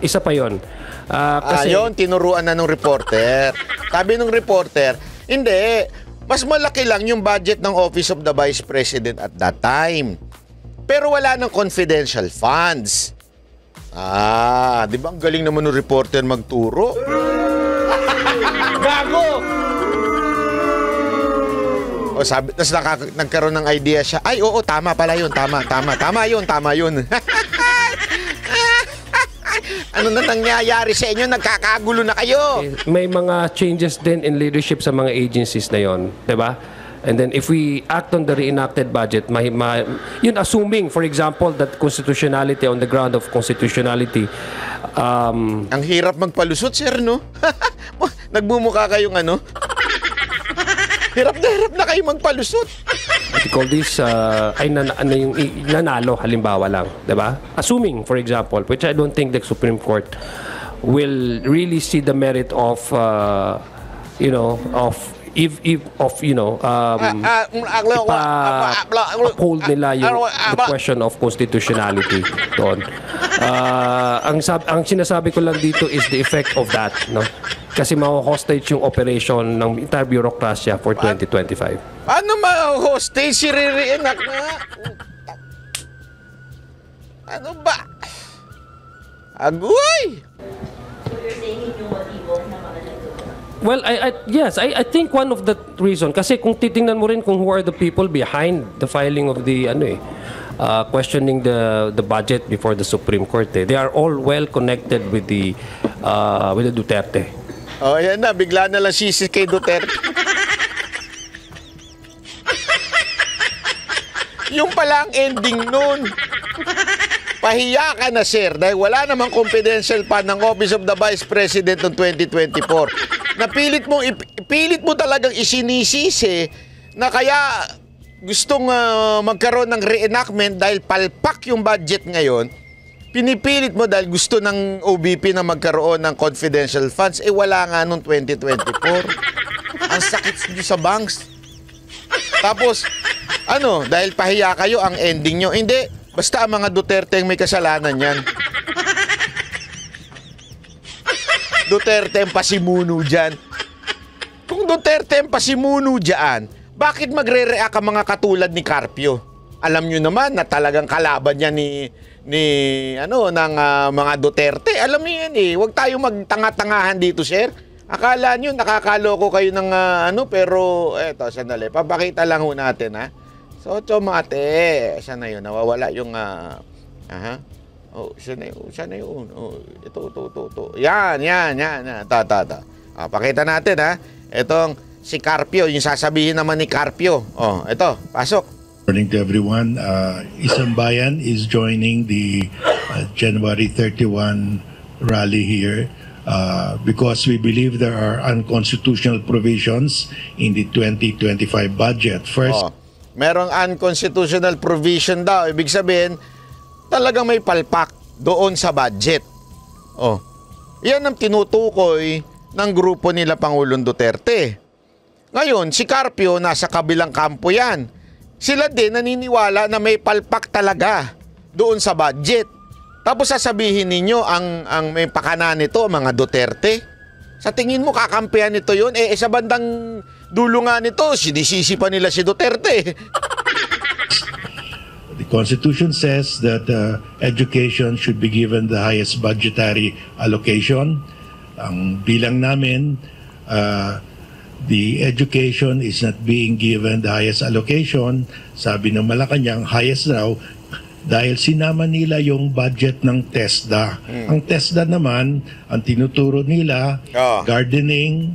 2020.
Isa pa yun. Kasi
Yun, tinuruan na ng reporter. Sabi ng reporter, hindi, mas malaki lang yung budget ng Office of the Vice President at that time. Pero wala ng confidential funds. Di ba ang galing naman ng reporter magturo? Gago! Sabi, tapos nagkaroon ng idea siya. Ay, oo, tama pala yun. Tama yun. Ano na nangyayari sa inyo? Nagkakagulo na kayo.
may mga changes din in leadership sa mga agencies na yon, 'di ba? And then if we act on the reenacted budget, yun assuming, for example, that constitutionality on the ground of constitutionality.
Ang hirap magpalusot, Sir, no? Nagbumukha kayong Hirap na kayo magpalusot.
What you call this, yung nanalo, halimbawa lang, di ba? Assuming, for example, which I don't think the Supreme Court will really see the merit of, if of uphold nila yung the question of constitutionality doon. Ang sinasabi ko lang dito is the effect of that, no? Kasi ma-hostage yung operation ng entire bureaucracia for 2025.
Ano ma-hostage? Si re-reenact na. Ano ba? Agoy!
So you're saying yung motibo na mga nagtutunan?
Well, I think one of the reason kasi kung titingnan mo rin kung who are the people behind the filing of the questioning the budget before the Supreme Court, they are all well connected with the Duterte.
Oh, yan na, bigla na lang sisi kay Duterte. Yung pala ang ending nun. Pahiya ka na, sir, dahil wala namang confidential fund ng Office of the Vice President noong 2024. Napilit mo talagang isinisisi na kaya gustong magkaroon ng reenactment dahil palpak yung budget ngayon. Pinipilit mo dahil gusto ng OBP na magkaroon ng confidential funds. Wala nga noong 2024. Ang sakit nyo sa banks. Tapos, dahil pahiya kayo, ang ending nyo. Hindi, basta ang mga Duterte ang may kasalanan yan. Duterte ang pasimuno dyan. Kung Duterte ang pasimuno dyan, bakit magre-react ang mga katulad ni Carpio? Alam nyo naman na talagang kalaban niya ng mga Duterte. Alam niyo yan eh. Huwag tayong magtanga-tangahan dito, sir. Akala nyo, nakakaloko kayo ng pero eto, sandali. Papakita lang ho natin, ha. So, mate. Sana yun, nawawala yung Oh, siya na yun. Oh, ito. Yan. Pakita natin, ha. Itong si Carpio, yung sasabihin naman ni Carpio. Oh, ito, pasok.
Morning to everyone. Isang Bayan is joining the January 31 rally here because we believe there are unconstitutional provisions in the 2025 budget. First,
merong unconstitutional provision daw. Ibig sabihin, talagang may palpak doon sa budget. Yan ang tinutukoy ng grupo nila Pangulong Duterte. Ngayon, si Carpio nasa kabilang kampo yan. Sila din naniniwala na may palpak talaga doon sa budget. Tapos sasabihin ninyo ang may pakanan nito, mga Duterte. Sa tingin mo kakampihan nito yun? Sa bandang dulo nga nito, sinisisi pa nila si Duterte.
the Constitution says that education should be given the highest budgetary allocation. Ang bilang namin, the education is not being given the highest allocation. Sabi ng Malacanang, highest raw, dahil sinama nila yung budget ng TESDA. Ang TESDA naman, ang tinuturo nila, gardening,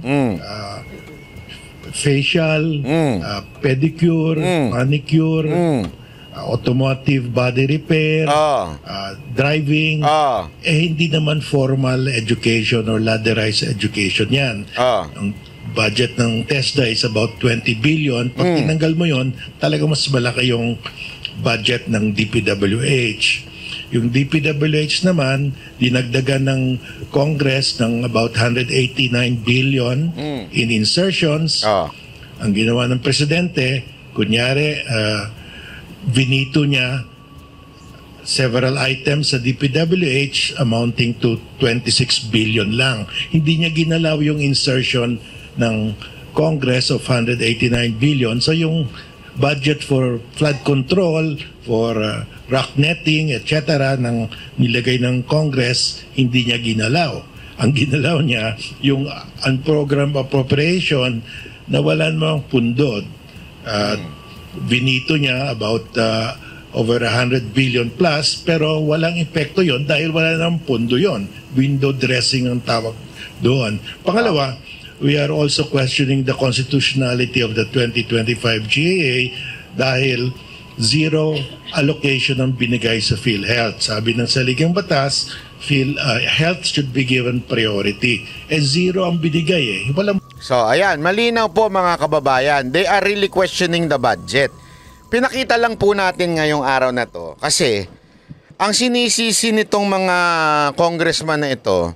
facial, pedicure, manicure, automotive body repair, driving, hindi naman formal education or ladderized education yan. Ang budget ng TESDA is about 20 billion. Pag tinanggal mo yon, talaga mas malaki yung budget ng DPWH. Yung DPWH naman, dinagdagan ng Congress ng about 189 billion in insertions. Ang ginawa ng Presidente, kunyari, vinito niya several items sa DPWH amounting to 26 billion lang. Hindi niya ginalaw yung insertion ng Congress of 189 billion. So yung budget for flood control, for rock netting, etc. ng nilagay ng Congress, hindi niya ginalaw. Ang ginalaw niya, yung unprogrammed appropriation na wala namang pundod. Binito niya about over 100 billion plus, pero walang epekto yon dahil wala namang pundo yon. Window dressing ang tawag doon. Pangalawa, we are also questioning the constitutionality of the 2025 GAA dahil zero allocation ang binigay sa PhilHealth. Sabi ng saligang batas, health should be given priority. Zero ang binigay . Walang...
So, ayan, malinaw po mga kababayan. They are really questioning the budget. Pinakita lang po natin ngayong araw na to kasi ang sinisisi nitong mga congressman na ito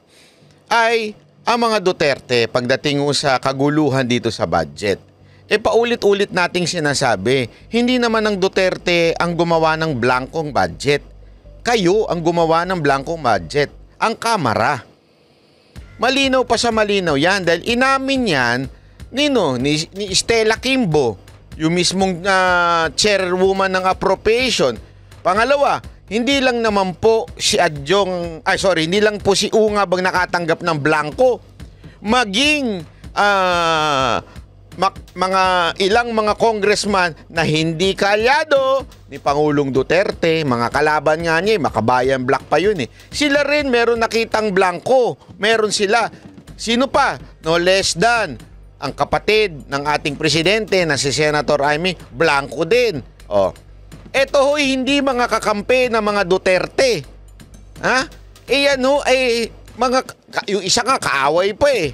ay ang mga Duterte pagdating sa kaguluhan dito sa budget. Paulit-ulit nating sinasabi, hindi naman ang Duterte ang gumawa ng blankong budget. Kayo ang gumawa ng blankong budget, ang Kamara. Malinaw pa sa malinaw yan dahil inamin yan ni Stella Kimbo, yung mismong chairwoman ng appropriation. Pangalawa, hindi lang naman po si hindi lang po si Ungab ang nakatanggap ng blanco. Maging ilang mga congressman na hindi kaalyado ni Pangulong Duterte, mga kalaban nga niya, Makabayan Black pa yun eh. Sila rin meron nakitang blanco. Meron sila. Sino pa? No less than ang kapatid ng ating presidente na si Senator Amy, blanco din. Eto ho'y hindi mga kakampi ng mga Duterte. Ha? Yan ho ay yung isa nga kaaway pa eh.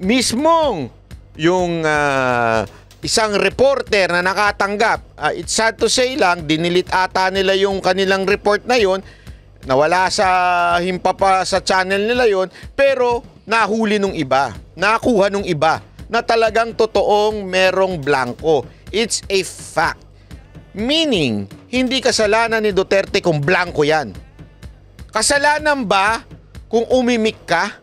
Mismong yung isang reporter na nakatanggap, it's sad to say lang, dinilit ata nila yung kanilang report na yon, nawala sa himpapa sa channel nila yon, pero nahuli nung iba, nakuha nung iba na talagang totoong merong blanco. It's a fact. Meaning, hindi kasalanan ni Duterte kung blanco yan. Kasalanan ba kung umimik ka?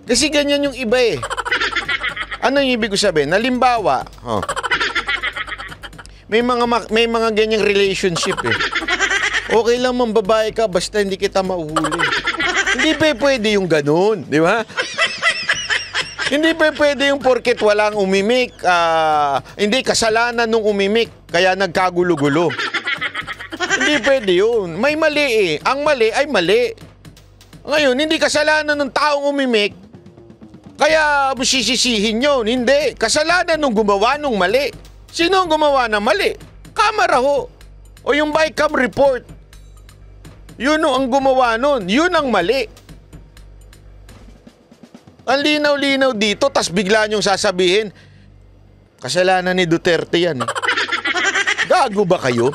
Kasi ganyan yung iba eh. Ano yung ibig ko sabihin? Halimbawa, may mga ganyang relationship eh. Okay lang mambabae ka basta hindi kita mauhuli. Hindi pa pwede yung ganun, di ba? Hindi pa pwede yung porket walang umimik, hindi kasalanan nung umimik, kaya nagkagulo-gulo. Hindi pwede yun. May mali eh. Ang mali ay mali. Ngayon, hindi kasalanan ng taong umimik, kaya sisisihin yun. Hindi. Kasalanan nung gumawa nung mali. Sino ang gumawa ng mali? Kamara ho. O yung BICAM report. Yun ang gumawa nun. Yun ang mali. Ang linaw-linaw dito, tas bigla niyong sasabihin, kasalanan ni Duterte yan. Gago ba kayo?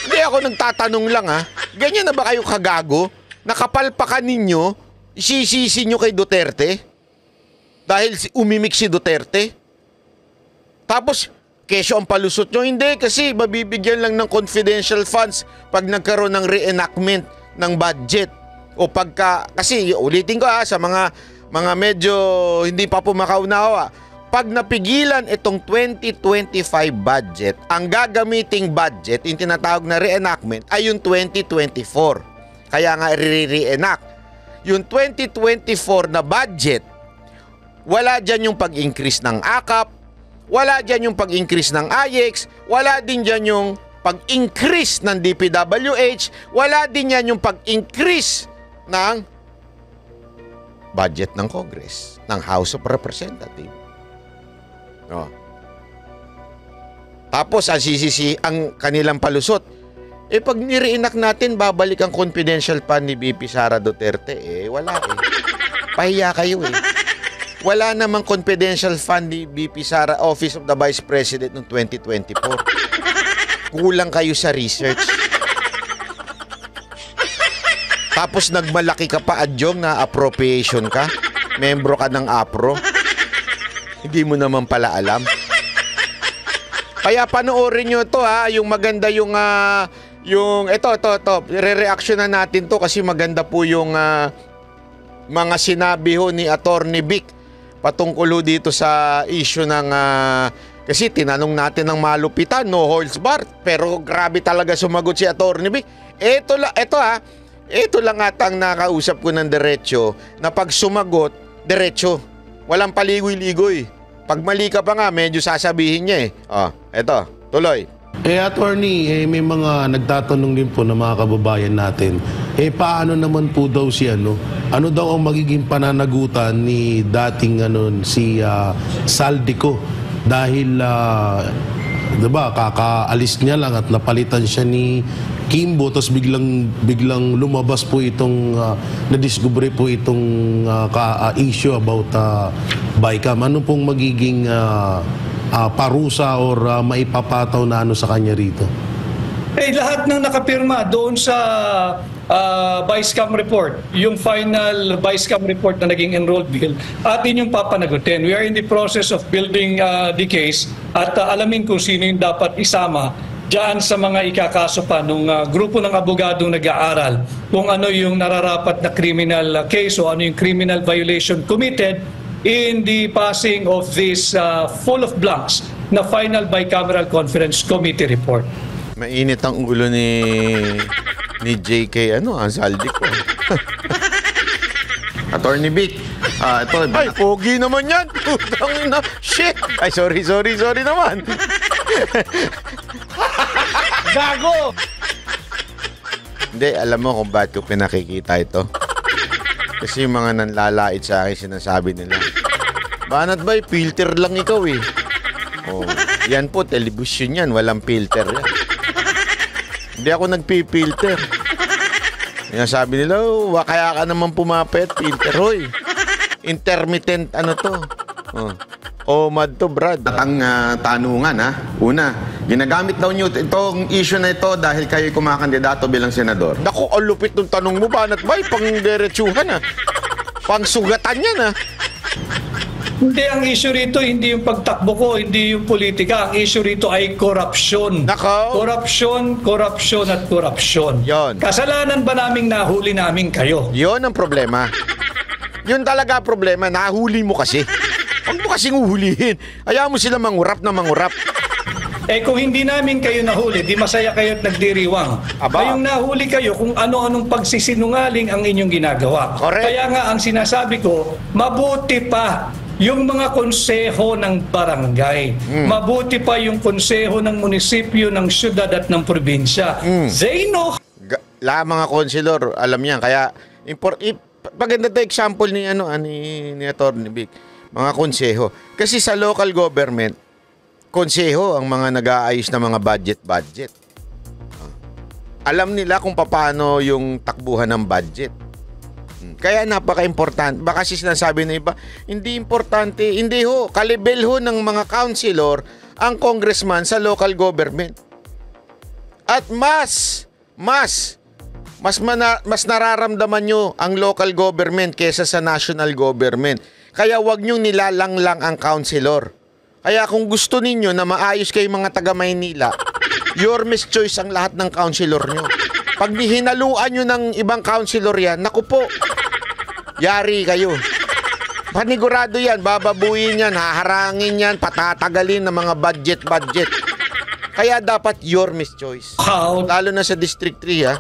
Hindi ako nagtatanong lang ha. Ganyan na ba kayo kagago? Nakapalpakan ninyo, isisisi nyo kay Duterte? Dahil umimik si Duterte? Tapos, kesyo ang palusot nyo? Hindi, kasi mabibigyan lang ng confidential funds pag nagkaroon ng reenactment ng budget. O kasi ulitin ko sa mga medyo hindi pa po makaunawa. Pag napigilan itong 2025 budget, ang gagamiting budget, yung tinatawag na reenactment, ay yung 2024. Kaya nga re-reenact. Yung 2024 na budget, wala dyan yung pag-increase ng AKAP, wala dyan yung pag-increase ng AYEX, wala din dyan yung pag-increase ng DPWH, wala din yan yung pag-increase ng budget ng Congress, ng House of Representatives. Tapos ang kanilang palusot, pag nireenact natin, babalik ang confidential fund ni BP Sara Duterte. Wala eh. Pahiya kayo eh. Wala namang confidential fund ni BP Sara Office of the Vice President noong 2024. Kulang kayo sa research. Tapos nagmalaki ka pa, Adjong, na appropriation ka. Membro ka ng APRO. Hindi mo naman pala alam. Kaya panoorin nyo to yung maganda ito, re-reaction na natin to kasi maganda po yung mga sinabi ho ni Attorney Vic patungkol dito sa issue ng kasi tinanong natin ng malupitan, no holds barred, pero grabe talaga sumagot si Attorney Vic. Ito lang atang nakausap ko ng diretso na pag sumagot, diretso. Walang paligoy-ligoy. Pag mali ka pa nga, medyo sasabihin niya eto, tuloy.
Attorney, may mga nagtatanong din po ng mga kababayan natin, paano naman po daw si ano daw ang magiging pananagutan ni dating si Saldico dahil diba, kakaalis niya lang at napalitan siya ni Kimbo, tapos biglang lumabas po itong nadiskubre po itong issue about BICAM. Ano pong magiging parusa or maipapataw na sa kanya rito?
Lahat ng nakapirma doon sa Vice-Cam report, yung final Vice-Cam report na naging enrolled bill, atin yung papanagutin. We are in the process of building the case at alamin kung sino yung dapat isama diyan sa mga ikakaso pa nung grupo ng abogadong nag-aaral kung ano yung nararapat na criminal case o ano yung criminal violation committed in the passing of this full of blanks na final bicameral conference committee report.
Mainit ang ulo ni JK Anzaldi ko. Attorney Vic. Ito, ay, pogi naman yan. Shit. Ay, sorry naman. Gago! Hindi, alam mo kung bakit ko pinakikita ito. Kasi yung mga nanlalait sa akin, sinasabi nila, Banat ba, filter lang ikaw eh. Oh, yan po, television yan, walang filter yan. Hindi ako nagpipilter. Sabi nila, kaya ka naman pumapet, filter. Hoy, intermittent to. Mad to, Brad.
Ang tanungan, una, ginagamit daw nyo itong issue na ito dahil kayo kumakandidato bilang senador.
Naku, ang lupit ng tanong mo, Banat ba? Pang derechuhan Pang sugatan yan
Hindi, ang issue rito, hindi yung pagtakbo ko, hindi yung politika. Ang issue rito ay korupsyon.
Nako.
Korupsyon at korupsyon.
Yon.
Kasalanan ba naming nahuli namin kayo?
Yon ang problema. Yun talaga problema, nahuli mo kasi. Huwag mo kasing uhulihin. Ayaw mo sila mangurap na mangurap.
Kung hindi namin kayo nahuli, di masaya kayo at nagdiriwang.
Aba.
Kayong nahuli kayo kung ano-anong pagsisinungaling ang inyong ginagawa.
Correct.
Kaya nga ang sinasabi ko, mabuti pa yung mga konseho ng barangay. Mabuti pa yung konseho ng munisipyo, ng syudad at ng probinsya. They know.
Mga konselor, alam yan. Kaya, paganda tayo example ni Atty. Vic, mga konseho. Kasi sa local government, konseho ang mga nag-aayos na mga budget. Alam nila kung paano yung takbuhan ng budget. Kaya napaka-importante. Baka kasi sinasabi na iba, hindi importante. Hindi ho. Kalibel ho ng mga councilor ang congressman sa local government. At mas nararamdaman nyo ang local government kesa sa national government. Kaya wag nyo nilalanglang ang councilor. Kaya kung gusto ninyo na maayos kayong mga taga-Maynila, your choice ang lahat ng councilor nyo. Pag hinaluan nyo ng ibang councilor yan, naku po, yari kayo. Panigurado yan, bababuin yan, haharangin yan, patatagalin ng mga budget. Kaya dapat your choice. Lalo na sa District 3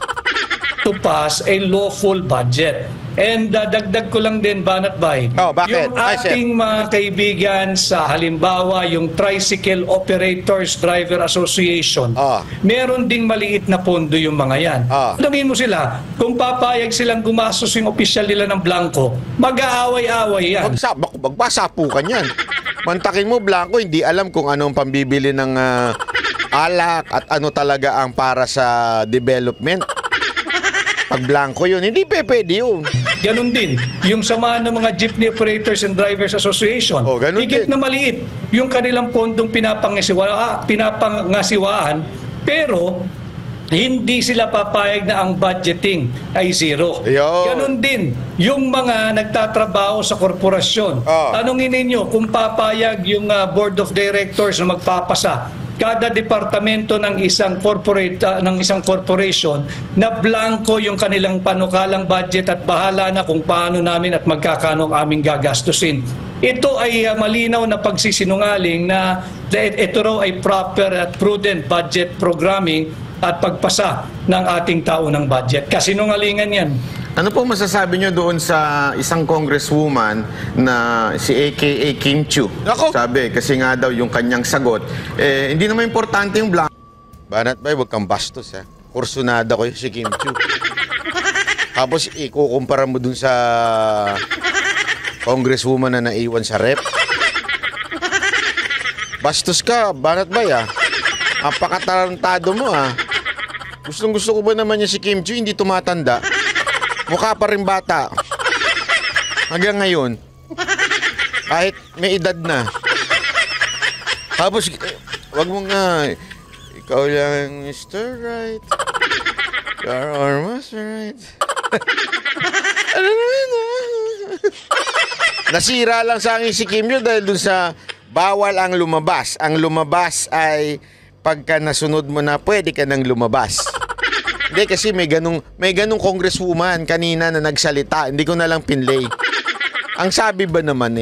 to pass a lawful budget. And dagdag ko lang din, Banat Bay,
bakit?
yung ating mga kaibigan sa halimbawa, yung Tricycle Operators Driver Association, meron ding maliit na pondo yung mga yan. Tanungin mo sila, kung papayag silang gumastos yung opisyal nila ng blanco, mag-aaway-aaway yan.
Magbasapukan yan. Mantakin mo, blanco, hindi alam kung anong pambibili ng alak at ano talaga ang para sa development. Pag blanco yun, hindi pwede yun.
Ganun din, yung samahan ng mga Jeepney Operators and Drivers Association, higit na maliit yung kanilang pondong pinapangasiwaan, pero hindi sila papayag na ang budgeting ay zero. Ganun din, yung mga nagtatrabaho sa korporasyon. Tanungin ninyo kung papayag yung board of directors na magpapasa kada departamento ng isang corporation na blanco yung kanilang panukalang budget at bahala na kung paano namin at magkakano ang aming gagastusin. Ito ay malinaw na pagsisinungaling na ito raw ay proper at prudent budget programming at pagpasa ng ating taunang budget. Kasinungalingan yan.
Ano po masasabi nyo doon sa isang congresswoman na si AKA Kim Chiu? Sabi, kasi nga daw yung kanyang sagot, hindi naman importante yung blanco.
Banat ba, huwag kang bastos Kursunada ko yung si Kim Chiu. Tapos ikukumpara mo dun sa congresswoman na naiwan sa rep. Bastos ka, Banat ba Ang pakatarantado mo Gustong-gusto ko ba naman niya si Kim Chiu, hindi tumatanda. Mukha pa rin bata. Hanggang ngayon. Kahit may edad na. Tapos, wag mo nga. Ikaw lang, Mr. Right. You're almost right. Ano naman Nasira lang sa akin si Kim Yo dahil dun sa bawal ang lumabas. Ang lumabas ay pagka nasunod mo na pwede ka nang lumabas. Hindi kasi may ganung congresswoman kanina na nagsalita. Hindi ko na lang pinlay. Ang sabi ba naman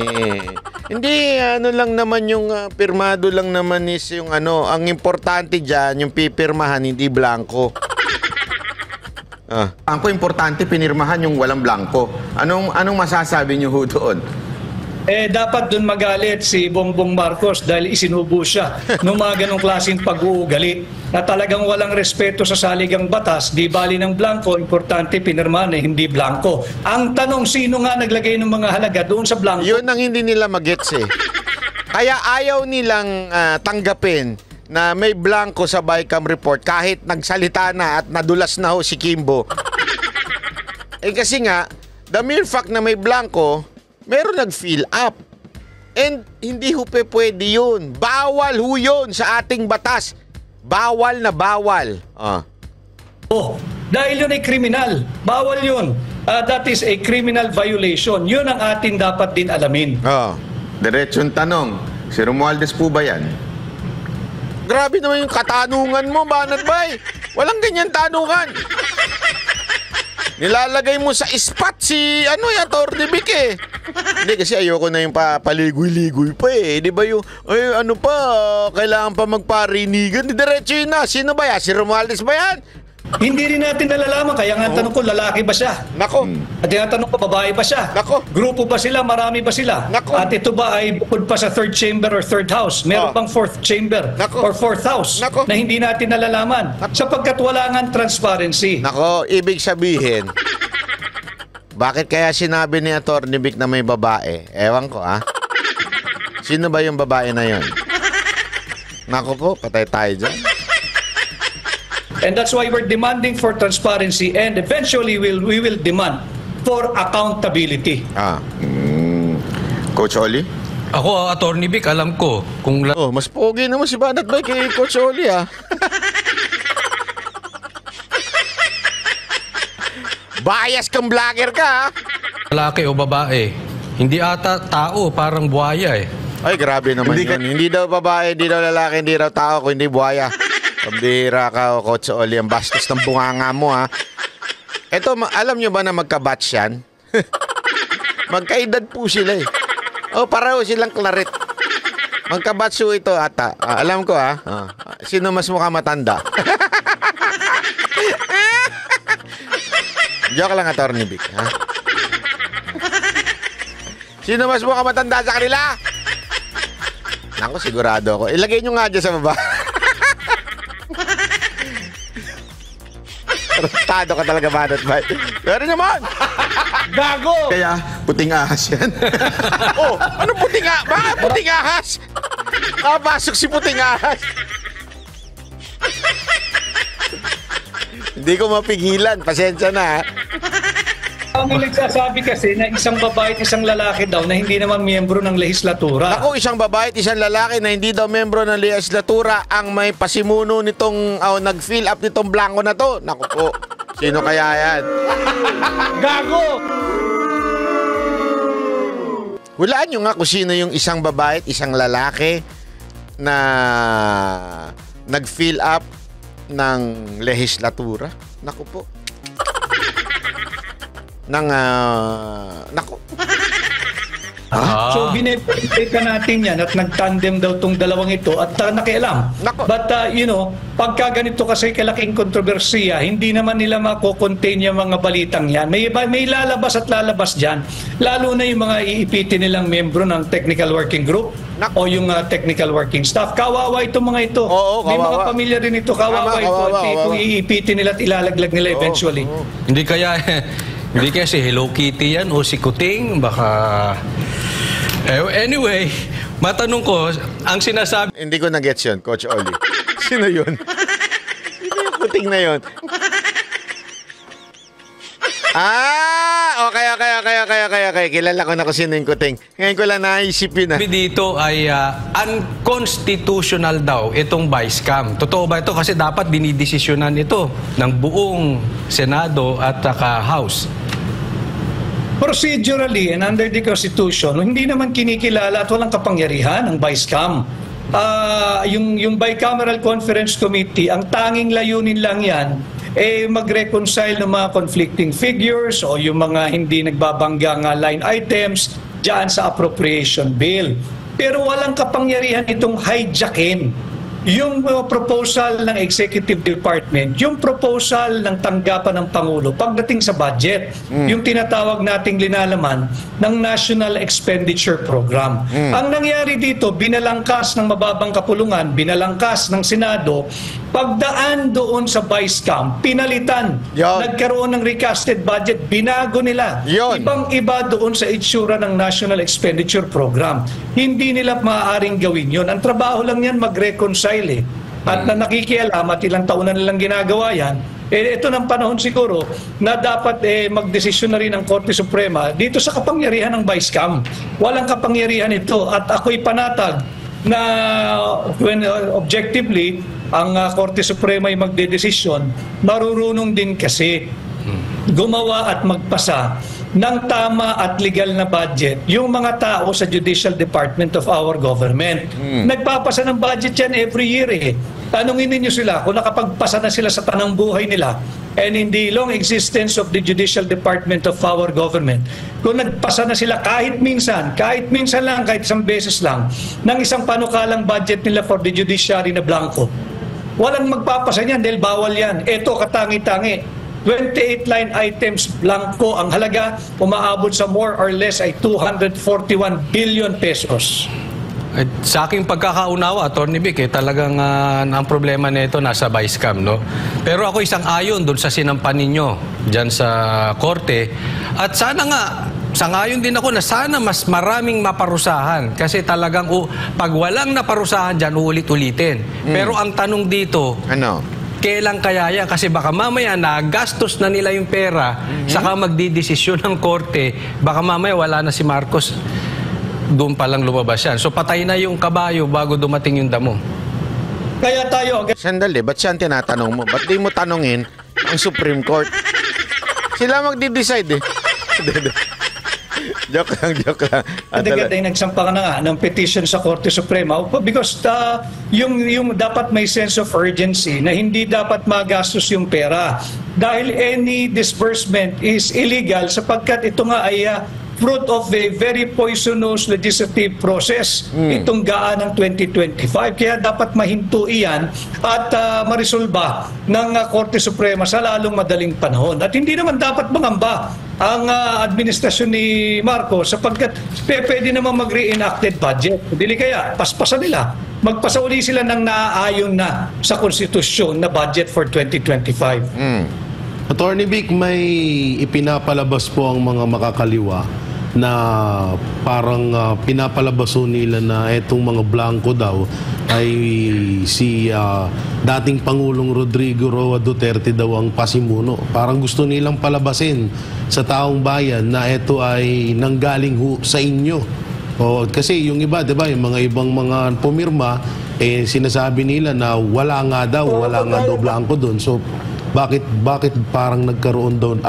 hindi ano lang naman yung pirmado lang naman is yung ang importante diyan yung pipirmahan hindi blanco.
Ang importante pinirmahan yung walang blanco. Anong masasabi niyo ho doon?
Dapat doon magalit si Bongbong Marcos dahil isinubo siya ng mga ganong klaseng pag-uugali na talagang walang respeto sa saligang batas, di bali ng blanco, importante pinirmahan hindi blanco. Ang tanong, sino nga naglagay ng mga halaga doon sa blanco?
Yun ang hindi nila magets Kaya ayaw nilang tanggapin na may blanco sa BICAM report kahit nagsalita na at nadulas na ho si Kimbo. Kasi nga, the mere fact na may blanco, meron nag-fill up. And hindi ho pwede yun. Bawal ho yun sa ating batas. Bawal na bawal.
Dahil yun ay kriminal. Bawal yun. That is a criminal violation. Yun ang atin dapat din alamin.
Diretsong tanong, si Romualdez po ba yan?
Grabe naman yung katanungan mo, Banat Bay. Walang ganyan tanungan. Nilalagay mo sa spot si Atty. Vic Hindi kasi ayoko na yung paligoy-ligoy pa Di ba yung kailangan pa magparinigan. Diretso yun na. Sino ba yan? Si Romualdez ba yan?
Hindi rin natin nalalaman. Kaya nga tanong ko, lalaki ba siya?
Nako.
At yung tanong ko, babae ba siya?
Nako.
Grupo ba sila? Marami ba sila?
Nako.
At ito ba ay bukod pa sa third chamber or third house? Meron bang fourth chamber or fourth house na hindi natin nalalaman? Sapagkat wala nga transparency.
Nako, ibig sabihin, bakit kaya sinabi ni Atty. Vic na may babae? Ewan ko Sino ba yung babae na yon? Nako po, patay tayo dyan.
And that's why we're demanding for transparency and eventually we will demand for accountability.
Coach Oli?
Ako, Atty. Vic, alam ko kung...
mas pogi naman si Banat Bay kay Coach Oli Bias kang vlogger ka
Lalaki o babae. Hindi ata tao, parang buhaya
Ay, grabe naman yun. Hindi daw babae, hindi daw lalaki, hindi daw tao, kundi buhaya. Pambira ka, Coach Oli. Ang bastos ng bunganga mo, Ito, alam nyo ba na magka-batch yan? Magkaedad po sila pareho silang klaret. Magka-batch ito ata. Alam ko, Sino mas mukha matanda? Joke lang, Atty. Vic, Sino mas mukha matanda sa kanila? Naku, sigurado ako. Ilagay nyo nga dyan sa baba. Tarantado ka talaga, Banat Bay. Pero naman! Gago!
Kaya, puting ahas yan.
Ano puting ahas? Bakit puting ahas? Pasok si puting ahas. Hindi ko mapigilan. Pasensya na,
May nagsasabi kasi na isang babae at isang lalaki daw na hindi naman miyembro ng lehislatura.
Ako, isang babae at isang lalaki na hindi daw miyembro ng lehislatura ang may pasimuno nitong nag-fill up nitong blanco na to. Naku po, sino kaya yan? Gago! Hulaan nyo nga kung sino yung isang babae at isang lalaki na nag-fill up ng lehislatura. Naku po. Naku.
So binibigyan natin yan at nagtandem daw tong dalawang ito at nakialam. But pagka ganito kasi kalaking kontrobersiya, hindi naman nila mako-contain yung mga balitang yan. May lalabas at lalabas dyan, lalo na yung mga iipitin nilang membro ng technical working group o yung technical working staff. Kawawa itong mga ito. May mga pamilya rin ito. Kawawa ito. Kung iipitin nila at ilalaglag nila eventually.
Hindi kaya si Hello Kitty yan o si Kuting, baka... Anyway, matanong ko, ang sinasabi...
Hindi ko na-gets yun, Coach Oli. Sino yun? Sino yung Kuting na yun? kaya. Kilala ko na kung sino yung Kuting. Ngayon ko lang naisip yun.
Dito ay unconstitutional daw itong vice cam. Totoo ba ito? Kasi dapat dinidesisyonan ito ng buong Senado at House.
Procedurally and under the Constitution, hindi naman kinikilala at walang kapangyarihan ang vice cam. Yung bicameral conference committee, ang tanging layunin lang yan mag-reconcile ng mga conflicting figures o yung mga hindi nagbabanggang line items diyan sa appropriation bill. Pero walang kapangyarihan itong hijackin yung proposal ng Executive Department, yung proposal ng tanggapan ng Pangulo pagdating sa budget, yung tinatawag nating linalaman ng National Expenditure Program. Ang nangyari dito, binalangkas ng mababang kapulungan, binalangkas ng Senado, pagdaan doon sa Vice Cam, pinalitan. Nagkaroon ng recasted budget, binago nila. Ibang-iba doon sa itsura ng National Expenditure Program. Hindi nila maaaring gawin yon. Ang trabaho lang yan mag-reconcile at na nakikialam at ilang taon na nilang ginagawa yan, ito ng panahon siguro na dapat magdesisyon na rin ang Korte Suprema dito sa kapangyarihan ng Vice Cam. Walang kapangyarihan ito at ako'y panatag na when objectively ang Korte Suprema ay magdedesisyon, marurunong din kasi gumawa at magpasa ng tama at legal na budget yung mga tao sa Judicial Department of our government. Nagpapasa ng budget yan every year Tanungin ninyo sila kung nakapagpasa na sila sa tanang buhay nila and in the long existence of the Judicial Department of our government. Kung nagpasa na sila kahit minsan lang, kahit isang beses lang, ng isang panukalang budget nila for the judiciary na blanco. Walang magpapasa niyan dahil bawal yan. Ito katangi-tangi. 28 line items blanco ang halaga, umaabot sa more or less ay 241 billion pesos.
At sa aking pagkakaunawa, Atty. Vic, talagang ang problema nito nasa Vice Cam, no? Pero ako isang ayon doon sa sinampan ninyo dyan sa korte. At sana nga, sangayon din ako na sana mas maraming maparusahan. Kasi talagang pag walang naparusahan dyan, uulit-ulitin. Pero ang tanong dito, kailan kaya yan? Kasi baka mamaya nagastos na nila yung pera, saka magdidesisyon ng korte, baka mamaya wala na si Marcos, doon pa lang lumabas yan. So patay na yung kabayo bago dumating yung damo.
Kaya tayo...
Sandali, ba't siya ang tinatanong mo? Ba't di mo tanongin ang Supreme Court? Sila magdi-decide Joke lang.
Ay nagsampa ka na nga ng petition sa Korte Suprema because yung dapat may sense of urgency na hindi dapat magastos yung pera dahil any disbursement is illegal sapagkat ito nga ay fruit of a very poisonous legislative process itong GAA ng 2025. Kaya dapat mahinto iyan at marisolba ng Korte Suprema sa lalong madaling panahon. At hindi naman dapat mangamba ang administrasyon ni Marcos sapagkat pwede naman mag-reenacted budget. Dili kaya, paspasan nila. Magpasa uli sila ng naaayon na sa konstitusyon na budget for 2025.
Attorney Vic, may ipinapalabas po ang mga makakaliwa na parang pinapalabaso nila na etong mga blanco daw ay si dating Pangulong Rodrigo Roa Duterte daw ang pasimuno. Parang gusto nilang palabasin sa taong bayan na ito ay nanggaling sa inyo. Kasi yung iba, di ba, yung mga ibang mga pumirma, sinasabi nila na wala nga daw blanco doon. So bakit parang nagkaroon doon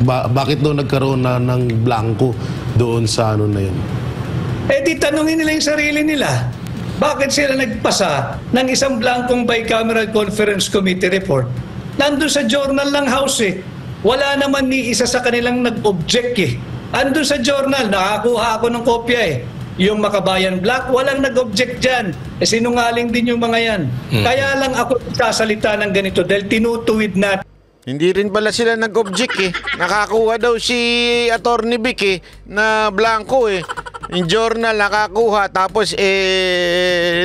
bakit daw nagkaroon na ng blanco doon sa ano na yun?
Di tanungin nila yung sarili nila. Bakit sila nagpasa ng isang blankong bicameral conference committee report? Nandun sa journal ng House Wala naman ni isa sa kanilang nag-object Andun sa journal, nakakuha ako ng kopya Yung Makabayan Black, walang nag-object dyan. Sinungaling din yung mga yan. Kaya lang ako sasalita ng ganito dahil tinutuwid natin.
Hindi rin pala sila nag-object Nakakuha daw si Atty. Vic na blanco Yung journal nakakuha tapos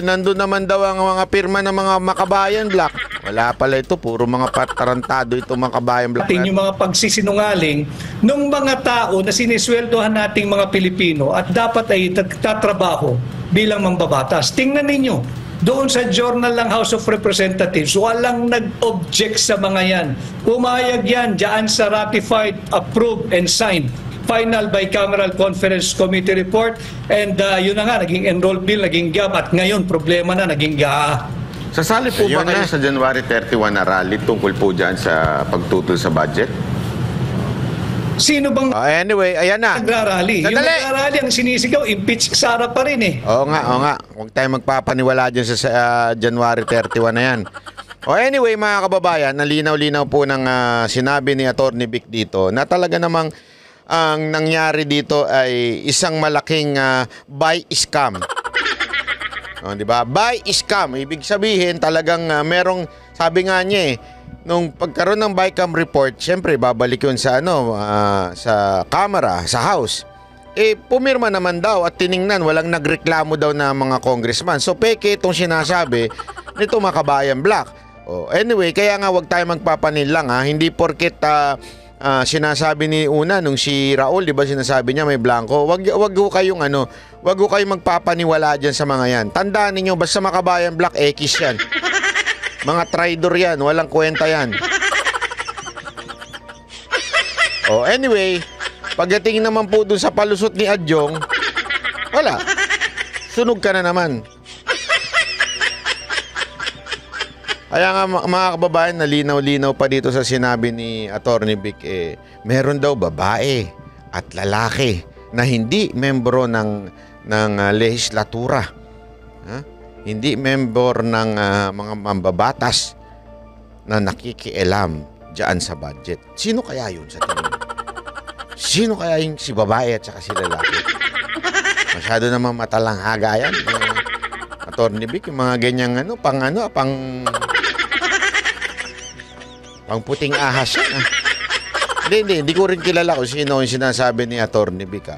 nandun naman daw ang mga pirma ng mga Makabayan Black. Wala pala ito, puro mga patarantado itong Makabayan Black.
Yung mga pagsisinungaling ng mga tao na sinisweldohan nating mga Pilipino at dapat ay tatrabaho bilang mambabatas. Tingnan ninyo, doon sa journal ng House of Representatives, walang nag-object sa mga yan. Pumayag yan dyan sa ratified, approved, and signed final bicameral conference committee report, and yun na nga, naging enrolled bill, naging gap, at ngayon problema na, naging GAA.
Sasali po ba
Ayun
kayo
na.
sa January 31 na rally tungkol po dyan sa pagtutol sa budget?
Sino bang
Anyway, ayan na.
nagrarally? Yung
Sandali!
nagrarally, ang sinisigaw, impeach Sara pa rin eh.
Oo nga. Huwag tayo magpapaniwala dyan sa January 31 na yan. Anyway, mga kababayan, nalinaw-linaw po ng sinabi ni Atty. Vic dito na talaga namang ang nangyari dito ay isang malaking buy scam. Di ba? Buy scam. Ibig sabihin talagang merong, sabi nga niya nung pagkaroon ng BICAM report, syempre babalik yun sa sa Kamara, sa House. Pumirma naman daw at tiningnan, walang nagreklamo daw na mga congressman. So peke itong sinasabi nito Makabayan Black. Anyway, kaya nga wag tayo magpapaninlang hindi porket sinasabi ni una nung si Raul, di ba sinasabi niya may blanco. Wag ho kayong wag ho kayong magpapaniwala diyan sa mga yan. Tandaan niyo basta Makabayan Black X yan. Mga traidor yan, walang kwenta yan. Anyway, pagdating naman po dun sa palusot ni Adjong, wala. Sunog ka na naman. Kaya nga mga kababayan, nalinaw-linaw pa dito sa sinabi ni Atty. Vic, meron daw babae at lalaki na hindi membro ng lehislatura. Hindi member ng mga mambabatas na nakikialam dyan sa budget. Sino kaya yun sa tingin mo? Sino kaya yung si babae at saka si lalaki? Masyado namang matalanghaga yan. Atty. Vic, yung mga ganyang pang puting ahas yan. Hindi ko rin kilala kung sino yung sinasabi ni Atty. Vic.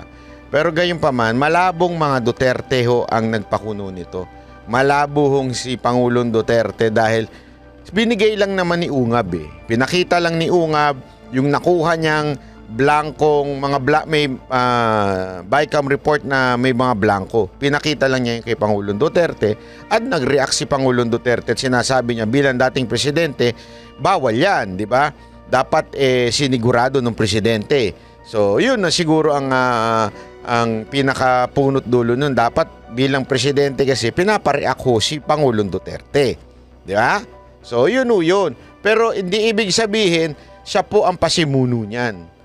Pero gayon pa man, malabong mga Duterte ho ang nagpakuno nito. Malabo hong si Pangulong Duterte dahil binigay lang naman ni Ungab Pinakita lang ni Ungab yung nakuha niyang blankong may BICAM report na may mga blanco. Pinakita lang niya yung kay Pangulong Duterte at nag-react si Pangulong Duterte at sinasabi niya bilang dating presidente, bawal yan, di ba? Dapat sinigurado ng presidente. So, yun na siguro ang pinakapunot dulo nun. Dapat bilang presidente kasi pinapareact ho si Pangulong Duterte. Di ba? So, yun. Pero hindi ibig sabihin siya po ang pasimuno niyan.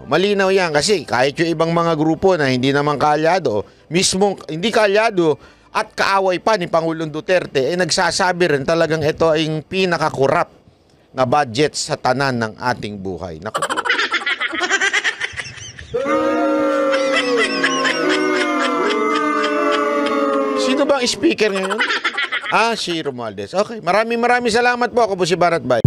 Malinaw yan kasi kahit yung ibang mga grupo na hindi naman kalyado, mismo hindi kalyado at kaaway pa ni Pangulong Duterte, nagsasabi rin talagang ito ay yung pinakakurap na budget sa tanan ng ating buhay. Naku po. Sino ba ang speaker ngayon? Si Romualdez. Okay, maraming salamat po. Ako po si Barat Bay.